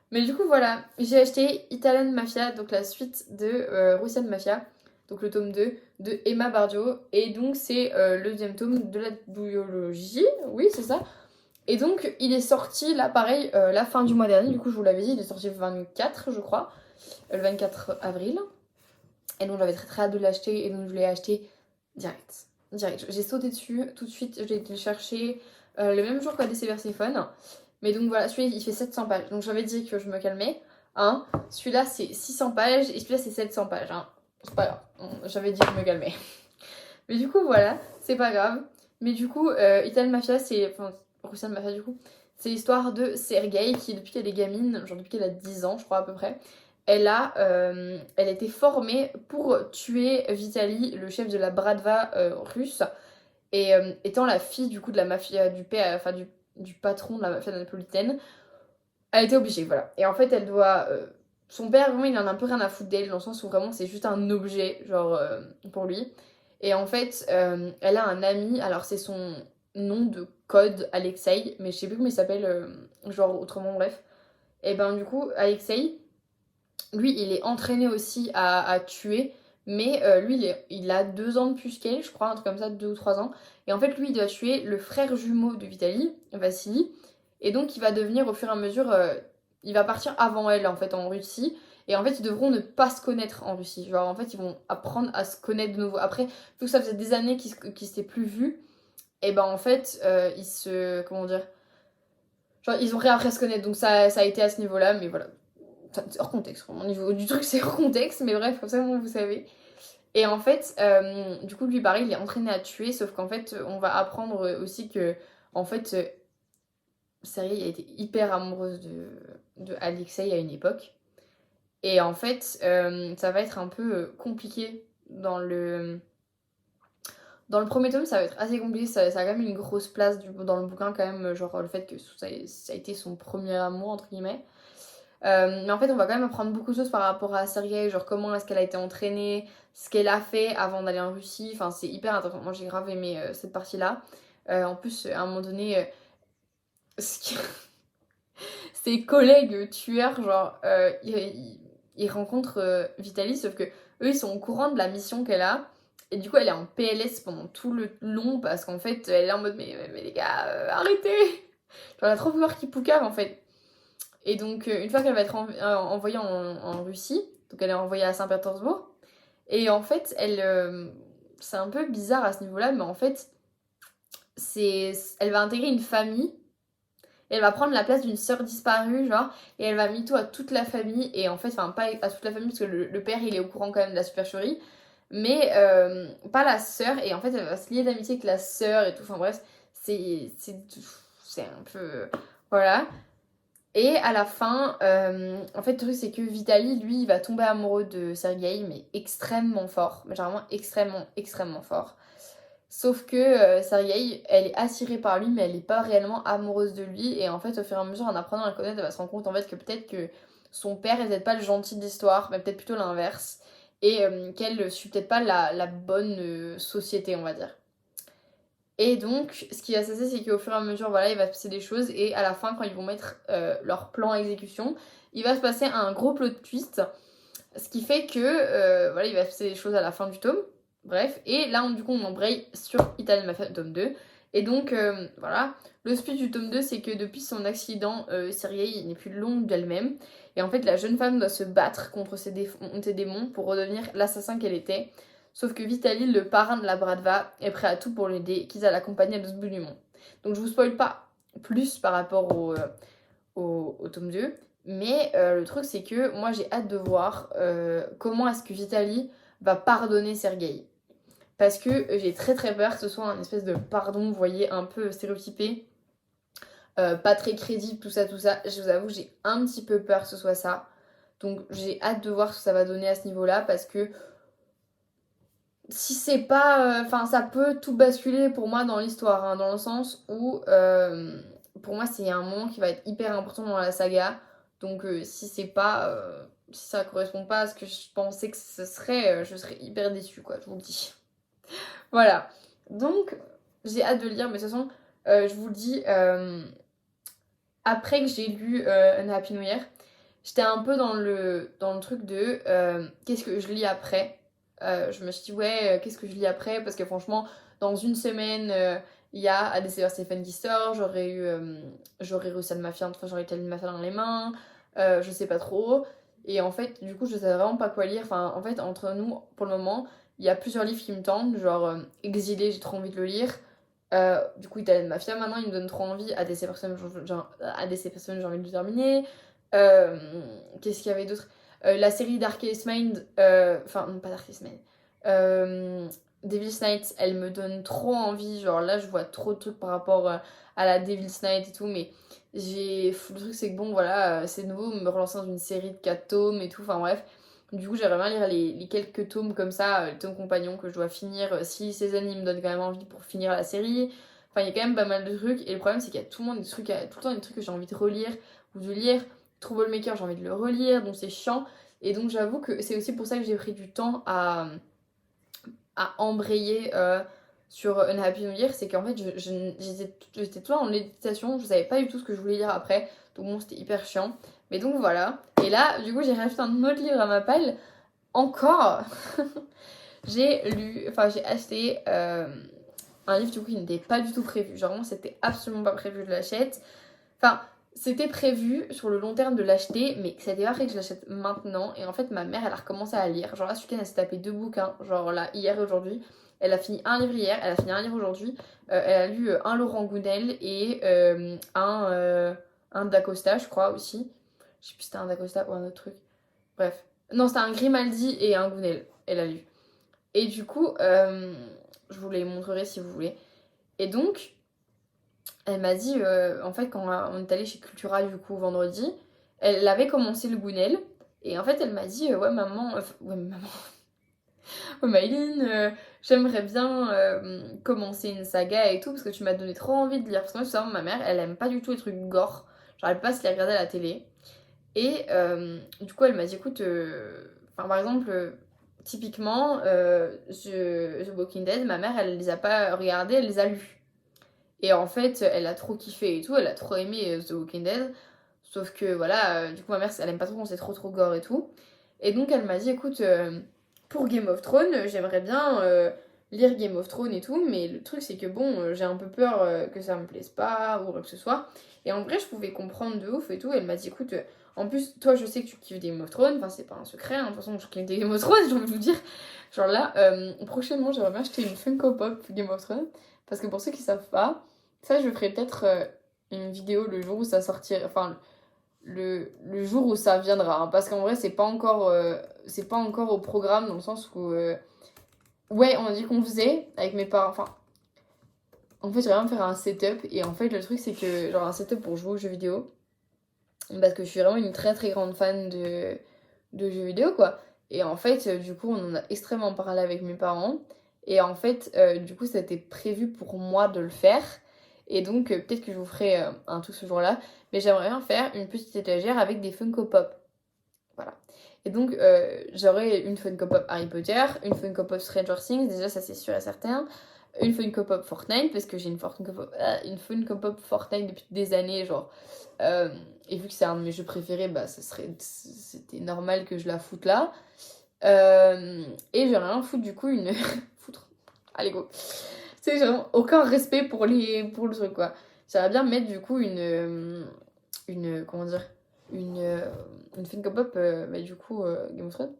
Mais du coup, voilà, j'ai acheté Italian Mafia, donc la suite de Russian Mafia, donc le tome 2 de Emma Bardio. Et donc, c'est le deuxième tome de la biologie, oui, c'est ça. Et donc, il est sorti, là, pareil, la fin du mois dernier, du coup, je vous l'avais dit, il est sorti le 24, je crois, le 24 avril. Et donc, j'avais très très hâte de l'acheter, et donc, je l'ai acheté direct. Direct. J'ai sauté dessus tout de suite, j'ai été le chercher le même jour qu'ADC Perséphone. Mais donc voilà, celui-là il fait 700 pages. Donc j'avais dit que je me calmais. Hein. Celui-là c'est 600 pages et celui-là c'est 700 pages. Hein. C'est pas grave. J'avais dit que je me calmais. Mais du coup voilà, c'est pas grave. Mais du coup, Italian Mafia, c'est. Enfin, Russian Mafia du coup. C'est l'histoire de Sergei qui, depuis qu'elle est gamine, genre depuis qu'elle a 10 ans, je crois à peu près, elle a été formée pour tuer Vitali, le chef de la Bratva russe. Et étant la fille du coup de la mafia, du père, enfin du patron de la mafia napolitaine, elle était obligée, voilà. Et en fait, elle doit. Son père, vraiment, il en a un peu rien à foutre d'elle, dans le sens où vraiment c'est juste un objet, genre, pour lui. Et en fait, elle a un ami, alors c'est son nom de code, Alexei, mais je sais plus comment il s'appelle, genre autrement, bref. Et ben, du coup, Alexei, lui, il est entraîné aussi à tuer, mais lui, il a 2 ans de plus qu'elle, je crois, un truc comme ça, 2 ou 3 ans. Et en fait, lui, il doit tuer le frère jumeau de Vitali, Vassili. Et donc, il va devenir, au fur et à mesure, il va partir avant elle, en fait, en Russie. Et en fait, ils devront ne pas se connaître en Russie. Genre, en fait, ils vont apprendre à se connaître de nouveau. Après, vu que ça faisait des années qu'ils s'étaient plus vus, et ben, en fait, ils se... Comment dire? Genre, ils ont réappris à se connaître. Donc, ça a été à ce niveau-là, mais voilà. C'est hors contexte, au niveau du truc c'est hors contexte, mais bref, comme ça vous savez. Et en fait, du coup lui pareil, il est entraîné à tuer, sauf qu'en fait on va apprendre aussi que, en fait, Sergei a été hyper amoureuse de Alexei à une époque. Et en fait, ça va être un peu compliqué dans le premier tome, ça va être assez compliqué, ça a quand même une grosse place dans le bouquin quand même, genre le fait que ça a été son premier amour entre guillemets. Mais en fait, on va quand même apprendre beaucoup de choses par rapport à Sergei, genre comment est-ce qu'elle a été entraînée, ce qu'elle a fait avant d'aller en Russie. Enfin, c'est hyper intéressant. Moi, j'ai grave aimé cette partie-là. En plus, à un moment donné, ce qui- ses collègues tueurs, genre, ils rencontrent Vitaly, sauf que eux, ils sont au courant de la mission qu'elle a. Et du coup, elle est en PLS pendant tout le long parce qu'en fait, elle est en mode mais les gars, arrêtez! Genre, elle a trop peur qu'ils poucave en fait. Et donc, une fois qu'elle va être envoyée en Russie, donc elle est envoyée à Saint-Pétersbourg, et en fait, c'est un peu bizarre à ce niveau-là, mais en fait, elle va intégrer une famille, et elle va prendre la place d'une sœur disparue, genre, et elle va mytho à toute la famille, et en fait, enfin, pas à toute la famille, parce que le père, il est au courant quand même de la supercherie, mais pas la sœur, et en fait, elle va se lier d'amitié avec la sœur et tout, enfin bref, c'est un peu... Voilà. Et à la fin, en fait, le truc, c'est que Vitali, lui, il va tomber amoureux de Sergei, mais extrêmement fort. Mais genre vraiment extrêmement, extrêmement fort. Sauf que Sergei, elle est attirée par lui, mais elle n'est pas réellement amoureuse de lui. Et en fait, au fur et à mesure, en apprenant à le connaître, elle va se rendre compte en fait que peut-être que son père est peut-être pas le gentil de l'histoire, mais peut-être plutôt l'inverse. Et qu'elle suit peut-être pas la bonne société, on va dire. Et donc, ce qui va se passer, c'est qu'au fur et à mesure, voilà, il va se passer des choses. Et à la fin, quand ils vont mettre leur plan à exécution, il va se passer un gros plot twist. Ce qui fait que, voilà, il va se passer des choses à la fin du tome. Bref. Et là, du coup, on embraye sur Italian Mafia tome 2. Et donc, voilà. Le speech du tome 2, c'est que depuis son accident, Sergei n'est plus l'ombre d'elle-même. Et en fait, la jeune femme doit se battre contre ses démons pour redevenir l'assassin qu'elle était. Sauf que Vitaly, le parrain de la Bratva, est prêt à tout pour l'aider et qu'ils à l'accompagner à l'autre bout du monde. Donc je vous spoil pas plus par rapport au tome 2. Mais le truc c'est que moi j'ai hâte de voir comment est-ce que Vitaly va pardonner Sergei. Parce que j'ai très très peur que ce soit un espèce de pardon, vous voyez, un peu stéréotypé, pas très crédible, tout ça, tout ça. Je vous avoue, j'ai un petit peu peur que ce soit ça. Donc j'ai hâte de voir ce que ça va donner à ce niveau-là parce que si c'est pas... Enfin, ça peut tout basculer pour moi dans l'histoire, hein, dans le sens où, pour moi, c'est un moment qui va être hyper important dans la saga. Donc, si c'est pas... si ça correspond pas à ce que je pensais que ce serait, je serais hyper déçue, quoi, je vous le dis. Voilà. Donc, j'ai hâte de le lire, mais de toute façon, je vous le dis, après que j'ai lu Un Happy New Year, j'étais un peu dans le truc de qu'est-ce que je lis après. Je me suis dit, ouais, qu'est-ce que je lis après? Parce que franchement, dans une semaine, il y a ADC vs Stephen qui sort, j'aurais réussi à Mafia, enfin, j'aurais été Mafia dans les mains, je sais pas trop. Et en fait, du coup, je sais vraiment pas quoi lire. Enfin, en fait, entre nous, pour le moment, il y a plusieurs livres qui me tentent, genre Exilé, j'ai trop envie de le lire. Du coup, Italian Mafia, maintenant, il me donne trop envie. ADC Person, ADC Person, j'ai envie de le terminer. Euh, Qu'est-ce qu'il y avait d'autre? La série Darkest Mind, enfin, non, pas Darkest Mind. Devil's Night, elle me donne trop envie. Genre là, je vois trop de trucs par rapport à la Devil's Night et tout, mais le truc, c'est que bon, voilà, c'est nouveau, me relancer dans une série de 4 tomes et tout, enfin bref. Du coup, j'aimerais bien lire les quelques tomes comme ça, les tomes compagnons que je dois finir, si ces animes me donnent quand même envie pour finir la série. Enfin, il y a quand même pas mal de trucs, et le problème, c'est qu'il y a tout le monde des trucs, tout le temps des trucs que j'ai envie de relire ou de lire. Troublemaker, j'ai envie de le relire, donc c'est chiant. Et donc, j'avoue que c'est aussi pour ça que j'ai pris du temps à embrayer sur Unhappy New Year, c'est qu'en fait, j'étais toujours en méditation, je savais pas du tout ce que je voulais lire après, donc bon, c'était hyper chiant. Mais donc voilà. Et là, du coup, j'ai rajouté un autre livre à ma palle. Encore, j'ai acheté un livre du coup qui n'était pas du tout prévu. Genre, vraiment, c'était absolument pas prévu que je l'achète. Enfin, c'était prévu sur le long terme de l'acheter, mais c'était pas vrai que je l'achète maintenant. Et en fait, ma mère, elle a recommencé à lire. Genre là, ce week-end, elle s'est tapé 2 bouquins. Genre là, hier et aujourd'hui. Elle a fini un livre hier, elle a fini un livre aujourd'hui. Elle a lu un Laurent Gounel et un Dacosta, je crois aussi. Je sais plus si c'était un Dacosta ou un autre truc. Bref. Non, c'était un Grimaldi et un Gounel. Elle a lu. Et du coup, je vous les montrerai si vous voulez. Et donc, elle m'a dit, en fait, quand on est allé chez Cultura, du coup, vendredi, elle avait commencé le Gounel. Et en fait, elle m'a dit, ouais, maman, ouais, maman, ouais, Maëline, j'aimerais bien commencer une saga et tout, parce que tu m'as donné trop envie de lire. Parce que moi, tout simplement, ma mère, elle aime pas du tout les trucs gore. J'arrive pas à se les regarder à la télé. Et du coup, elle m'a dit, écoute, enfin, par exemple, typiquement, The Walking Dead, ma mère, elle les a pas regardés, elle les a lus. Et en fait, elle a trop kiffé et tout, elle a trop aimé The Walking Dead. Sauf que voilà, du coup, ma mère, elle aime pas trop quand c'est trop gore et tout. Et donc, elle m'a dit, écoute, pour Game of Thrones, j'aimerais bien lire Game of Thrones et tout, mais le truc, c'est que bon, j'ai un peu peur que ça me plaise pas ou quoi que ce soit. Et en vrai, je pouvais comprendre de ouf et tout. Elle m'a dit, écoute, en plus, toi, je sais que tu kiffes Game of Thrones, enfin, c'est pas un secret, hein, de toute façon, je kiffe Game of Thrones, j'ai envie de vous dire. Genre là, prochainement, j'aimerais bien acheter une Funko Pop Game of Thrones, parce que pour ceux qui savent pas, ça, je ferai peut-être une vidéo le jour où ça sortira, enfin, le jour où ça viendra, hein, parce qu'en vrai, c'est pas encore au programme, dans le sens où, ouais, on a dit qu'on faisait avec mes parents, enfin, en fait, j'aimerais bien faire un setup, et en fait, le truc, c'est que, genre, un setup pour jouer aux jeux vidéo, parce que je suis vraiment une très très grande fan de jeux vidéo, quoi. Et en fait, du coup, on en a extrêmement parlé avec mes parents. Et en fait, du coup, ça a été prévu pour moi de le faire. Et donc, peut-être que je vous ferai un truc ce jour-là. Mais j'aimerais bien faire une petite étagère avec des Funko Pop. Voilà. Et donc, j'aurai une Funko Pop Harry Potter, une Funko Pop Stranger Things. Déjà, ça c'est sûr et certain. une Funko Pop Fortnite, parce que j'ai une Funko Pop Fortnite depuis des années, genre. Et vu que c'est un de mes jeux préférés, bah c'était normal que je la foute là. Et j'ai rien foutre du coup une... Foutre. Allez go. Tu sais, j'ai vraiment aucun respect pour le truc quoi. J'aimerais bien mettre du coup comment dire, une Funko Pop, bah, du coup Game of Thrones.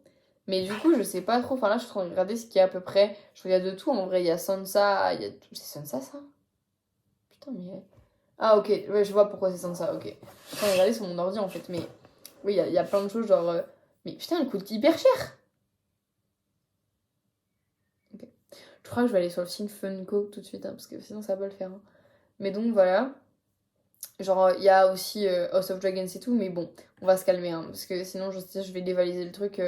Mais du coup, je sais pas trop. Enfin là, je suis en train de regarder ce qu'il y a à peu près. Je regarde de tout. En vrai, il y a Sansa, il y a tout. C'est Sansa ça? Putain, mais. Ah, ok. Ouais, je vois pourquoi c'est Sansa. Ok. Je suis en train de regarder sur mon ordi en fait. Mais oui, il y a plein de choses genre. Mais putain, elle coûte hyper cher. Ok. Je crois que je vais aller sur le site Funko tout de suite. Hein, parce que sinon, ça va pas le faire. Hein. Mais donc voilà. Genre, il y a aussi House of Dragons et tout. Mais bon, on va se calmer. Hein, parce que sinon, je vais dévaliser le truc.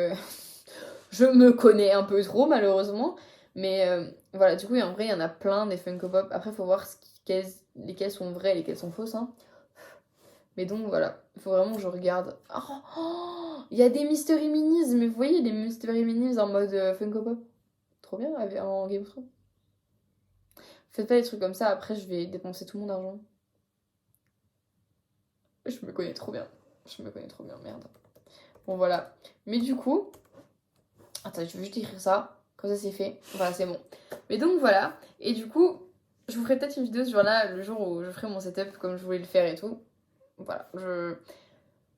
Je me connais un peu trop, malheureusement. Mais voilà, du coup, en vrai, il y en a plein des Funko Pop. Après, il faut voir lesquelles sont vraies et lesquelles sont fausses. Hein. Mais donc, voilà. Il faut vraiment que je regarde. Il y a des Mystery Minis. Mais vous voyez, les Mystery Minis en mode Funko Pop. Trop bien, en Game of Thrones. Faites pas des trucs comme ça. Après, je vais dépenser tout mon argent. Je me connais trop bien. Je me connais trop bien, merde. Bon, voilà. Mais du coup... Attends, je vais juste écrire ça. Comme ça, c'est fait. Voilà, c'est bon. Mais donc, voilà. Et du coup, je vous ferai peut-être une vidéo sur là, le jour où je ferai mon setup comme je voulais le faire et tout. Voilà.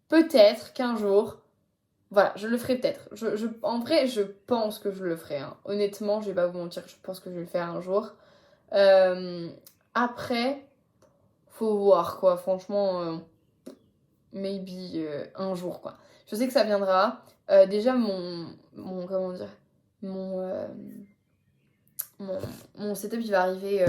Peut-être qu'un jour... Voilà, je le ferai peut-être. En vrai, je pense que je le ferai. Hein. Honnêtement, je vais pas vous mentir, je pense que je vais le faire un jour. Après, faut voir, quoi. Franchement, maybe un jour, quoi. Je sais que ça viendra. Déjà, comment dire... Mon... mon, mon setup il va arriver,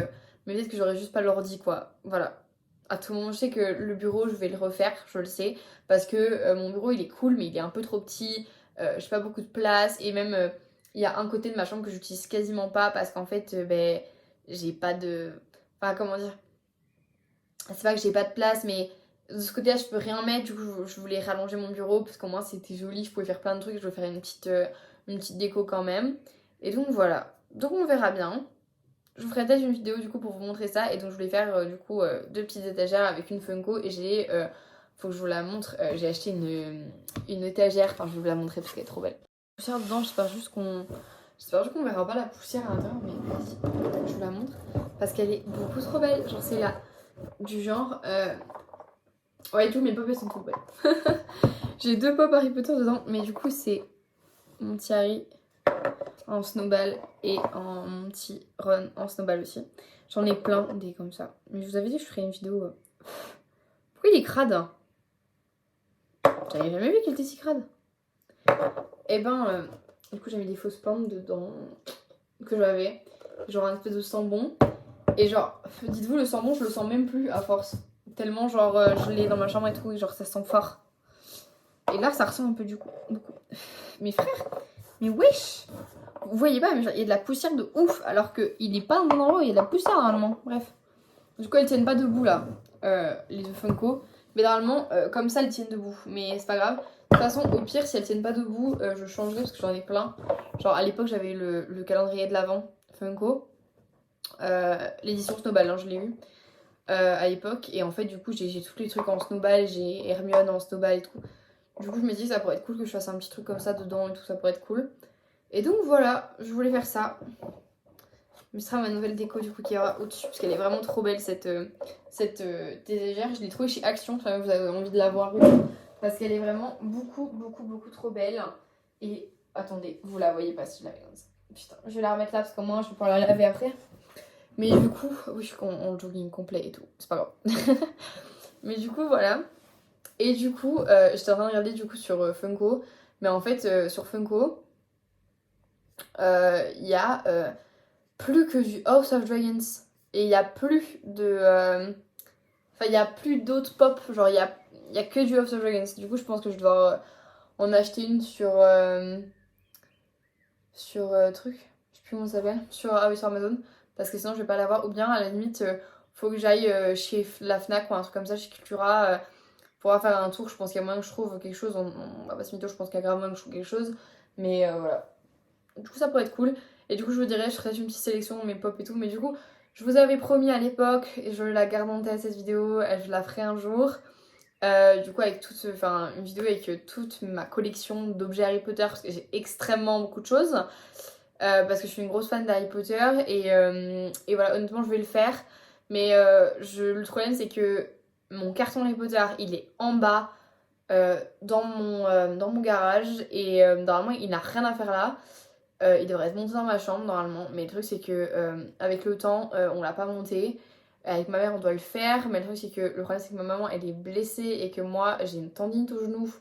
mais peut-être que j'aurai juste pas l'ordi quoi. Voilà. À tout moment, je sais que le bureau je vais le refaire, je le sais, parce que mon bureau il est cool, mais il est un peu trop petit, j'ai pas beaucoup de place, et même il y a un côté de ma chambre que j'utilise quasiment pas parce qu'en fait, ben, j'ai pas de. Enfin, comment dire? C'est pas que j'ai pas de place, mais de ce côté-là, je peux rien mettre, du coup, je voulais rallonger mon bureau parce qu'au moins c'était joli, je pouvais faire plein de trucs, je voulais faire une petite déco quand même. Et donc voilà. Donc on verra bien. Je vous ferai peut-être une vidéo du coup pour vous montrer ça. Et donc je voulais faire du coup deux petites étagères avec une Funko. Et faut que je vous la montre, j'ai acheté une étagère. Enfin je vais vous la montrer parce qu'elle est trop belle. La poussière dedans, j'espère juste qu'on verra pas la poussière à l'intérieur. Mais vas-y, je vous la montre. Parce qu'elle est beaucoup trop belle. Genre c'est là, du genre... Ouais et tout, mes pop elles sont trop belles. J'ai deux pop Harry Potter dedans. Mais du coup c'est mon petit Harry en snowball et mon petit Ron en snowball aussi. J'en ai plein des comme ça. Mais je vous avais dit que je ferais une vidéo. Pourquoi il est crade? J'avais jamais vu qu'il était si crade. Et ben, du coup, j'ai mis des fausses plantes dedans que j'avais. Genre un espèce de sambon. Et genre, dites-vous, le sambon, je le sens même plus à force. Tellement, genre, je l'ai dans ma chambre et tout. Et genre, ça sent fort. Et là, ça ressent un peu du coup. Beaucoup. Mes frères, mais wesh! Vous voyez pas, mais genre, il y a de la poussière de ouf, alors qu'il est pas dans un endroit où il y a de la poussière normalement. Bref. Du coup, elles tiennent pas debout là, les deux Funko. Mais normalement, comme ça, elles tiennent debout. Mais c'est pas grave. De toute façon, au pire, si elles tiennent pas debout, je changerai parce que j'en ai plein. Genre, à l'époque, j'avais le calendrier de l'Avent Funko. L'édition Snowball, hein, je l'ai eu à l'époque. Et en fait, du coup, j'ai tous les trucs en Snowball. J'ai Hermione en Snowball et tout. Du coup, je me dis que ça pourrait être cool que je fasse un petit truc comme ça dedans et tout. Ça pourrait être cool. Et donc voilà, je voulais faire ça. Mais ce sera ma nouvelle déco du coup qui aura au-dessus parce qu'elle est vraiment trop belle cette étagère. Je l'ai trouvée chez Action, si vous avez envie de la voir parce qu'elle est vraiment beaucoup trop belle. Et attendez, vous la voyez pas si je la mets comme ça. Putain, je vais la remettre là parce qu'au moins je vais pouvoir la laver après. Mais du coup, oui, je suis en jogging complet et tout, c'est pas grave. Mais du coup, voilà. Et du coup, j'étais en train de regarder du coup sur Funko. Mais en fait, sur Funko, il y a plus que du House of Dragons. Et il y a plus de... Enfin, il y a plus d'autres pop. Genre, il y a que du House of Dragons. Du coup, je pense que je dois en acheter une sur... truc. Je sais plus comment ça s'appelle. Ah oui, sur Amazon. Parce que sinon, je vais pas l'avoir. Ou bien, à la limite, faut que j'aille chez la Fnac ou un truc comme ça, chez Cultura. Pour faire un tour, je pense qu'il y a moyen que je trouve quelque chose. On va pas se mytho, je pense qu'il y a grave moyen que je trouve quelque chose. Mais voilà. Du coup, ça pourrait être cool. Et du coup, je vous dirai, je ferai une petite sélection de mes pop et tout. Mais du coup, je vous avais promis à l'époque, et je la garde en tête cette vidéo, je la ferai un jour. Du coup, avec une vidéo avec toute ma collection d'objets Harry Potter, parce que j'ai extrêmement beaucoup de choses. Parce que je suis une grosse fan d'Harry Potter. Et voilà, honnêtement, je vais le faire. Mais le problème, c'est que mon carton Harry Potter, il est en bas dans mon garage. Et normalement, il n'a rien à faire là. Il devrait être monté dans ma chambre normalement, mais le truc c'est que avec le temps on l'a pas monté. Avec ma mère on doit le faire, mais le truc c'est que le problème c'est que ma maman elle est blessée et que moi j'ai une tendinite au genou.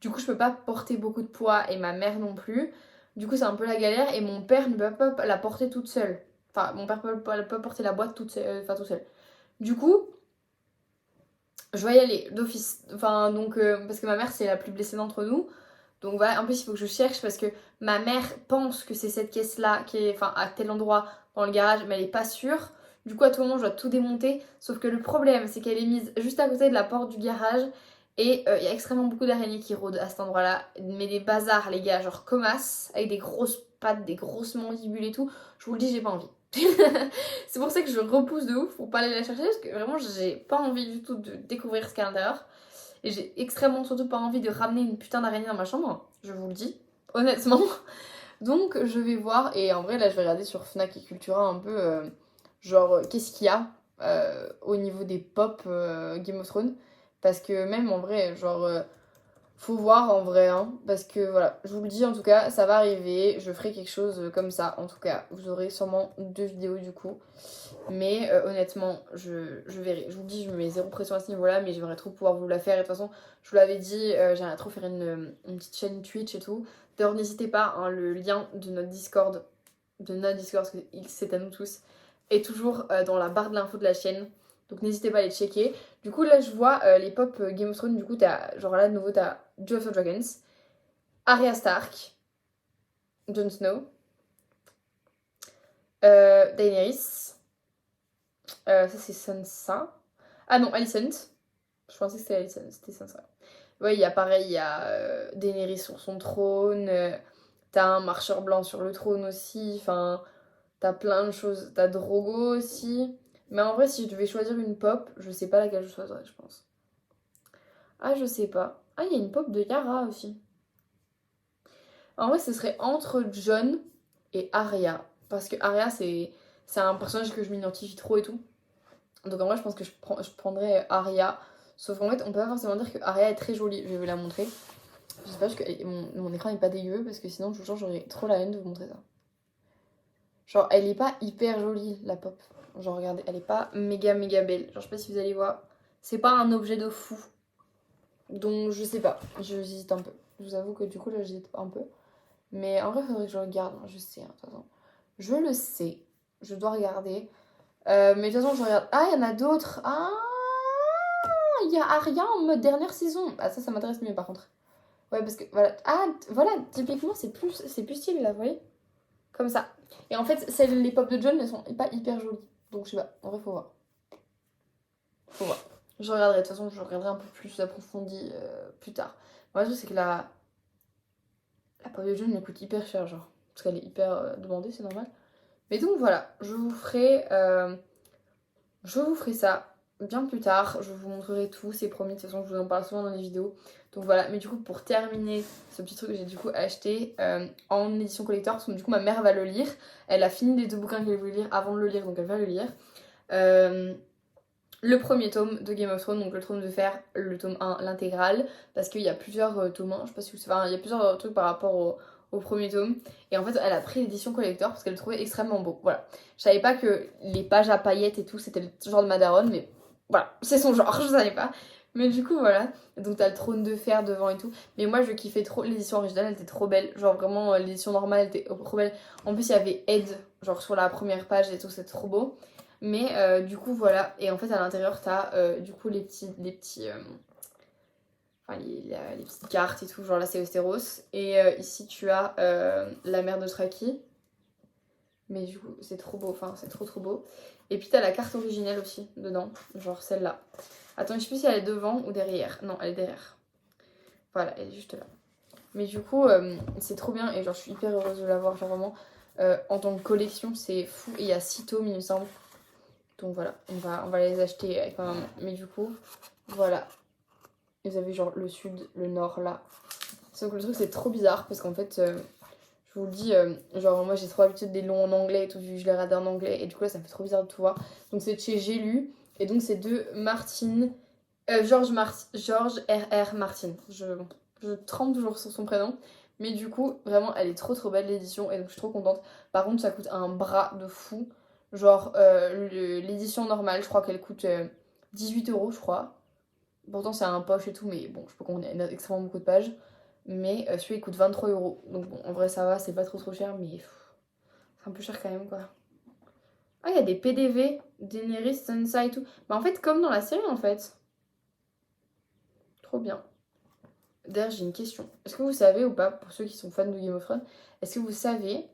Du coup je peux pas porter beaucoup de poids et ma mère non plus. Du coup c'est un peu la galère et mon père ne peut pas la porter toute seule. Enfin mon père peut pas porter la boîte toute seule, tout seul. Du coup je vais y aller d'office. Enfin donc parce que ma mère c'est la plus blessée d'entre nous. Donc voilà, en plus il faut que je cherche parce que ma mère pense que c'est cette caisse-là qui est à tel endroit dans le garage, mais elle est pas sûre. Du coup à tout moment je dois tout démonter. Sauf que le problème c'est qu'elle est mise juste à côté de la porte du garage et il y a extrêmement beaucoup d'araignées qui rôdent à cet endroit-là. Mais des bazars les gars, genre comasses, avec des grosses pattes, des grosses mandibules et tout. Je vous le dis, j'ai pas envie. C'est pour ça que je repousse de ouf pour pas aller la chercher parce que vraiment j'ai pas envie du tout de découvrir ce qu'il y a à l'intérieur. Et j'ai extrêmement surtout pas envie de ramener une putain d'araignée dans ma chambre, je vous le dis, honnêtement. Donc je vais voir, et en vrai là je vais regarder sur Fnac et Cultura un peu, qu'est-ce qu'il y a au niveau des pop Game of Thrones. Parce que même en vrai, faut voir en vrai, hein, parce que voilà, je vous le dis en tout cas, ça va arriver, je ferai quelque chose comme ça. En tout cas, vous aurez sûrement 2 vidéos du coup. Mais honnêtement, je verrai. Je vous le dis, je me mets zéro pression à ce niveau-là, mais j'aimerais trop pouvoir vous la faire. Et de toute façon, je vous l'avais dit, j'aimerais trop faire une petite chaîne Twitch et tout. D'ailleurs, n'hésitez pas, hein, le lien de notre Discord, parce que c'est à nous tous, est toujours dans la barre de l'info de la chaîne. Donc n'hésitez pas à les checker. Du coup, là, je vois les pop Game of Thrones. Du coup, là, de nouveau, t'as House of Dragons, Arya Stark, Jon Snow, Daenerys. Ça, c'est Sansa. Ah non, Alicent. Je pensais que c'était Alicent, c'était Sansa. Ouais, il y a pareil, il y a Daenerys sur son trône. T'as un marcheur blanc sur le trône aussi. Enfin, t'as plein de choses. T'as Drogo aussi. Mais en vrai, si je devais choisir une pop, je sais pas laquelle je choisirais, je pense. Ah, je sais pas. Ah, il y a une pop de Yara aussi. En vrai, ce serait entre Jon et Arya. Parce que Arya, c'est un personnage que je m'identifie trop et tout. Donc en vrai, je pense que je prendrais Arya. Sauf qu'en fait, on peut pas forcément dire que Arya est très jolie. Je vais vous la montrer. Je sais pas, mon écran n'est pas dégueu parce que sinon, je vous jure, j'aurais trop la haine de vous montrer ça. Genre, elle est pas hyper jolie, la pop. Genre, regardez, elle est pas méga méga belle. Genre, je sais pas si vous allez voir. C'est pas un objet de fou. Donc, je sais pas. J'hésite un peu. Je vous avoue que du coup, là, j'hésite un peu. Mais en vrai, il faudrait que je regarde. Je sais, hein, de toute façon. Je le sais. Je dois regarder. Mais de toute façon, je regarde. Ah, il y en a d'autres. Ah, il y a Arya en mode dernière saison. Ah, ça m'intéresse mieux par contre. Ouais, parce que voilà. Ah, voilà, typiquement, c'est plus stylé là, vous voyez? Comme ça. Et en fait, les pop de John, elles sont pas hyper jolies. Donc, je sais pas. En vrai, faut voir. Faut voir. Je regarderai. De toute façon, je regarderai un peu plus approfondi plus tard. Moi, je sais que la pop de John, elle coûte hyper cher, genre. Parce qu'elle est hyper demandée, c'est normal. Mais donc, voilà. Je vous ferai ça bien plus tard. Je vous montrerai tout, c'est promis. De toute façon, je vous en parle souvent dans les vidéos. Donc voilà. Mais du coup, pour terminer ce petit truc que j'ai du coup acheté en édition collector, parce que du coup, ma mère va le lire. Elle a fini les 2 bouquins qu'elle voulait lire avant de le lire, donc elle va le lire. Le premier tome de Game of Thrones, donc le trône de fer, le tome 1, l'intégrale, parce qu'il y a plusieurs tomes 1, je sais pas si vous savez, enfin, il y a plusieurs trucs par rapport au premier tome. Et en fait, elle a pris l'édition collector parce qu'elle le trouvait extrêmement beau. Voilà. Je savais pas que les pages à paillettes et tout, c'était le genre de Madaron, mais voilà, c'est son genre, je savais pas. Mais du coup, voilà. Donc t'as le trône de fer devant et tout. Mais moi, je kiffais trop l'édition originale, elle était trop belle. Genre vraiment, l'édition normale, elle était trop belle. En plus, il y avait Ed, genre sur la première page et tout, c'était trop beau. Mais du coup, voilà. Et en fait, à l'intérieur, t'as du coup les petites cartes et tout. Genre là, c'est Westeros. Et ici, tu as la mer de Traki. Mais du coup, c'est trop beau. Enfin, c'est trop trop beau. Et puis, t'as la carte originelle aussi dedans. Genre celle-là. Attends, je sais plus si elle est devant ou derrière. Non, elle est derrière. Voilà, elle est juste là. Mais du coup, c'est trop bien. Et genre, je suis hyper heureuse de l'avoir. Genre vraiment. en tant que collection, c'est fou. Et il y a 6 tomes, il me semble. Donc voilà, on va les acheter avec ma maman. Mais du coup, voilà. Vous avez genre le sud, le nord là. Sauf que le truc c'est trop bizarre parce qu'en fait, je vous le dis, genre moi j'ai trop l'habitude des longs en anglais et tout, vu que je les regarde en anglais. Et du coup là ça me fait trop bizarre de tout voir. Donc c'est de chez J'ai lu. Et donc c'est de Martine, George R.R. Martin. Je tremble toujours sur son prénom. Mais du coup, vraiment, elle est trop trop belle l'édition. Et donc je suis trop contente. Par contre, ça coûte un bras de fou. Genre, l'édition normale, je crois qu'elle coûte 18 euros, je crois. Pourtant, c'est un poche et tout, mais bon, je peux comprendre, il y a extrêmement beaucoup de pages. Mais celui-là, il coûte 23 euros. Donc bon, en vrai, ça va, c'est pas trop trop cher, mais c'est un peu cher quand même, quoi. Ah, il y a des PDV, Daenerys, Sansa et tout. Bah, en fait, comme dans la série, en fait. Trop bien. D'ailleurs, j'ai une question. Est-ce que vous savez ou pas, pour ceux qui sont fans de Game of Thrones, est-ce que vous savez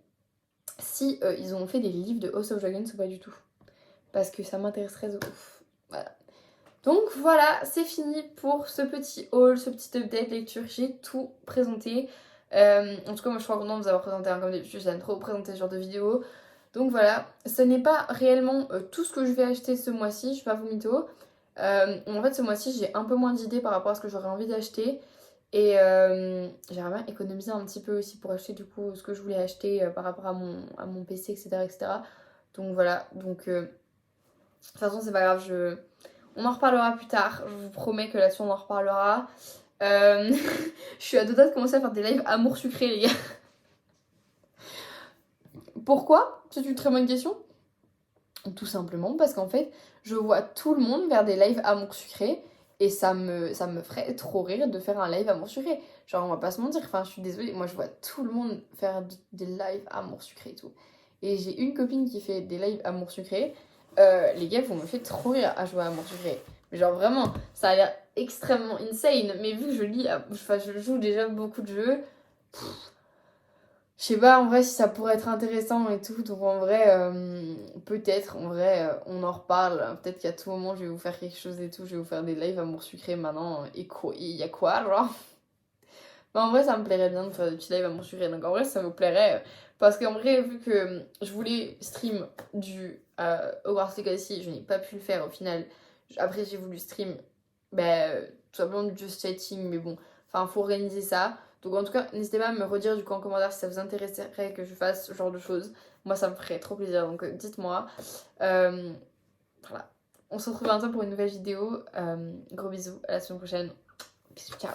si ils ont fait des livres de House of Dragons ou pas du tout? Parce que ça m'intéresserait de ouf. Voilà. Donc voilà, c'est fini pour ce petit haul, ce petit update lecture. J'ai tout présenté. En tout cas, moi je suis trop contente de vous avoir présenté, hein, comme d'habitude, j'aime trop présenter ce genre de vidéo. Donc voilà, ce n'est pas réellement tout ce que je vais acheter ce mois-ci, je vais pas vous mytho. En fait, ce mois-ci, j'ai un peu moins d'idées par rapport à ce que j'aurais envie d'acheter. Et j'aimerais bien économiser un petit peu aussi pour acheter du coup ce que je voulais acheter par rapport à mon PC, etc., etc. Donc voilà, donc de toute façon, c'est pas grave, on en reparlera plus tard. Je vous promets que là-dessus, on en reparlera. Je suis à deux doigts de commencer à faire des lives amour sucré, les gars. Pourquoi? C'est une très bonne question. Tout simplement parce qu'en fait, je vois tout le monde faire des lives amour sucré. Et ça me ferait trop rire de faire un live amour sucré. Genre, on va pas se mentir. Enfin, je suis désolée. Moi, je vois tout le monde faire des lives amour sucré et tout. Et j'ai une copine qui fait des lives amour sucré. Les gars, vous me faites trop rire à jouer à amour sucré. Mais genre, vraiment, ça a l'air extrêmement insane. Mais vu que je joue déjà beaucoup de jeux. Je sais pas en vrai si ça pourrait être intéressant et tout, donc en vrai, peut-être, en vrai, on en reparle. Peut-être qu'à tout moment, je vais vous faire quelque chose et tout, je vais vous faire des lives amour sucré maintenant. Et quoi, il y a quoi, genre? Mais en vrai, ça me plairait bien de faire des petits lives amour sucré, donc en vrai, ça me plairait. Parce qu'en vrai, vu que je voulais stream du Hogwarts Legacy, je n'ai pas pu le faire au final. Après, j'ai voulu stream, tout simplement du Just Chatting, mais bon, enfin, faut organiser ça. Donc en tout cas, n'hésitez pas à me redire du coup en commentaire si ça vous intéresserait que je fasse ce genre de choses. Moi, ça me ferait trop plaisir, donc dites-moi. Voilà. On se retrouve bientôt pour une nouvelle vidéo. Gros bisous, à la semaine prochaine. Bisous, ciao.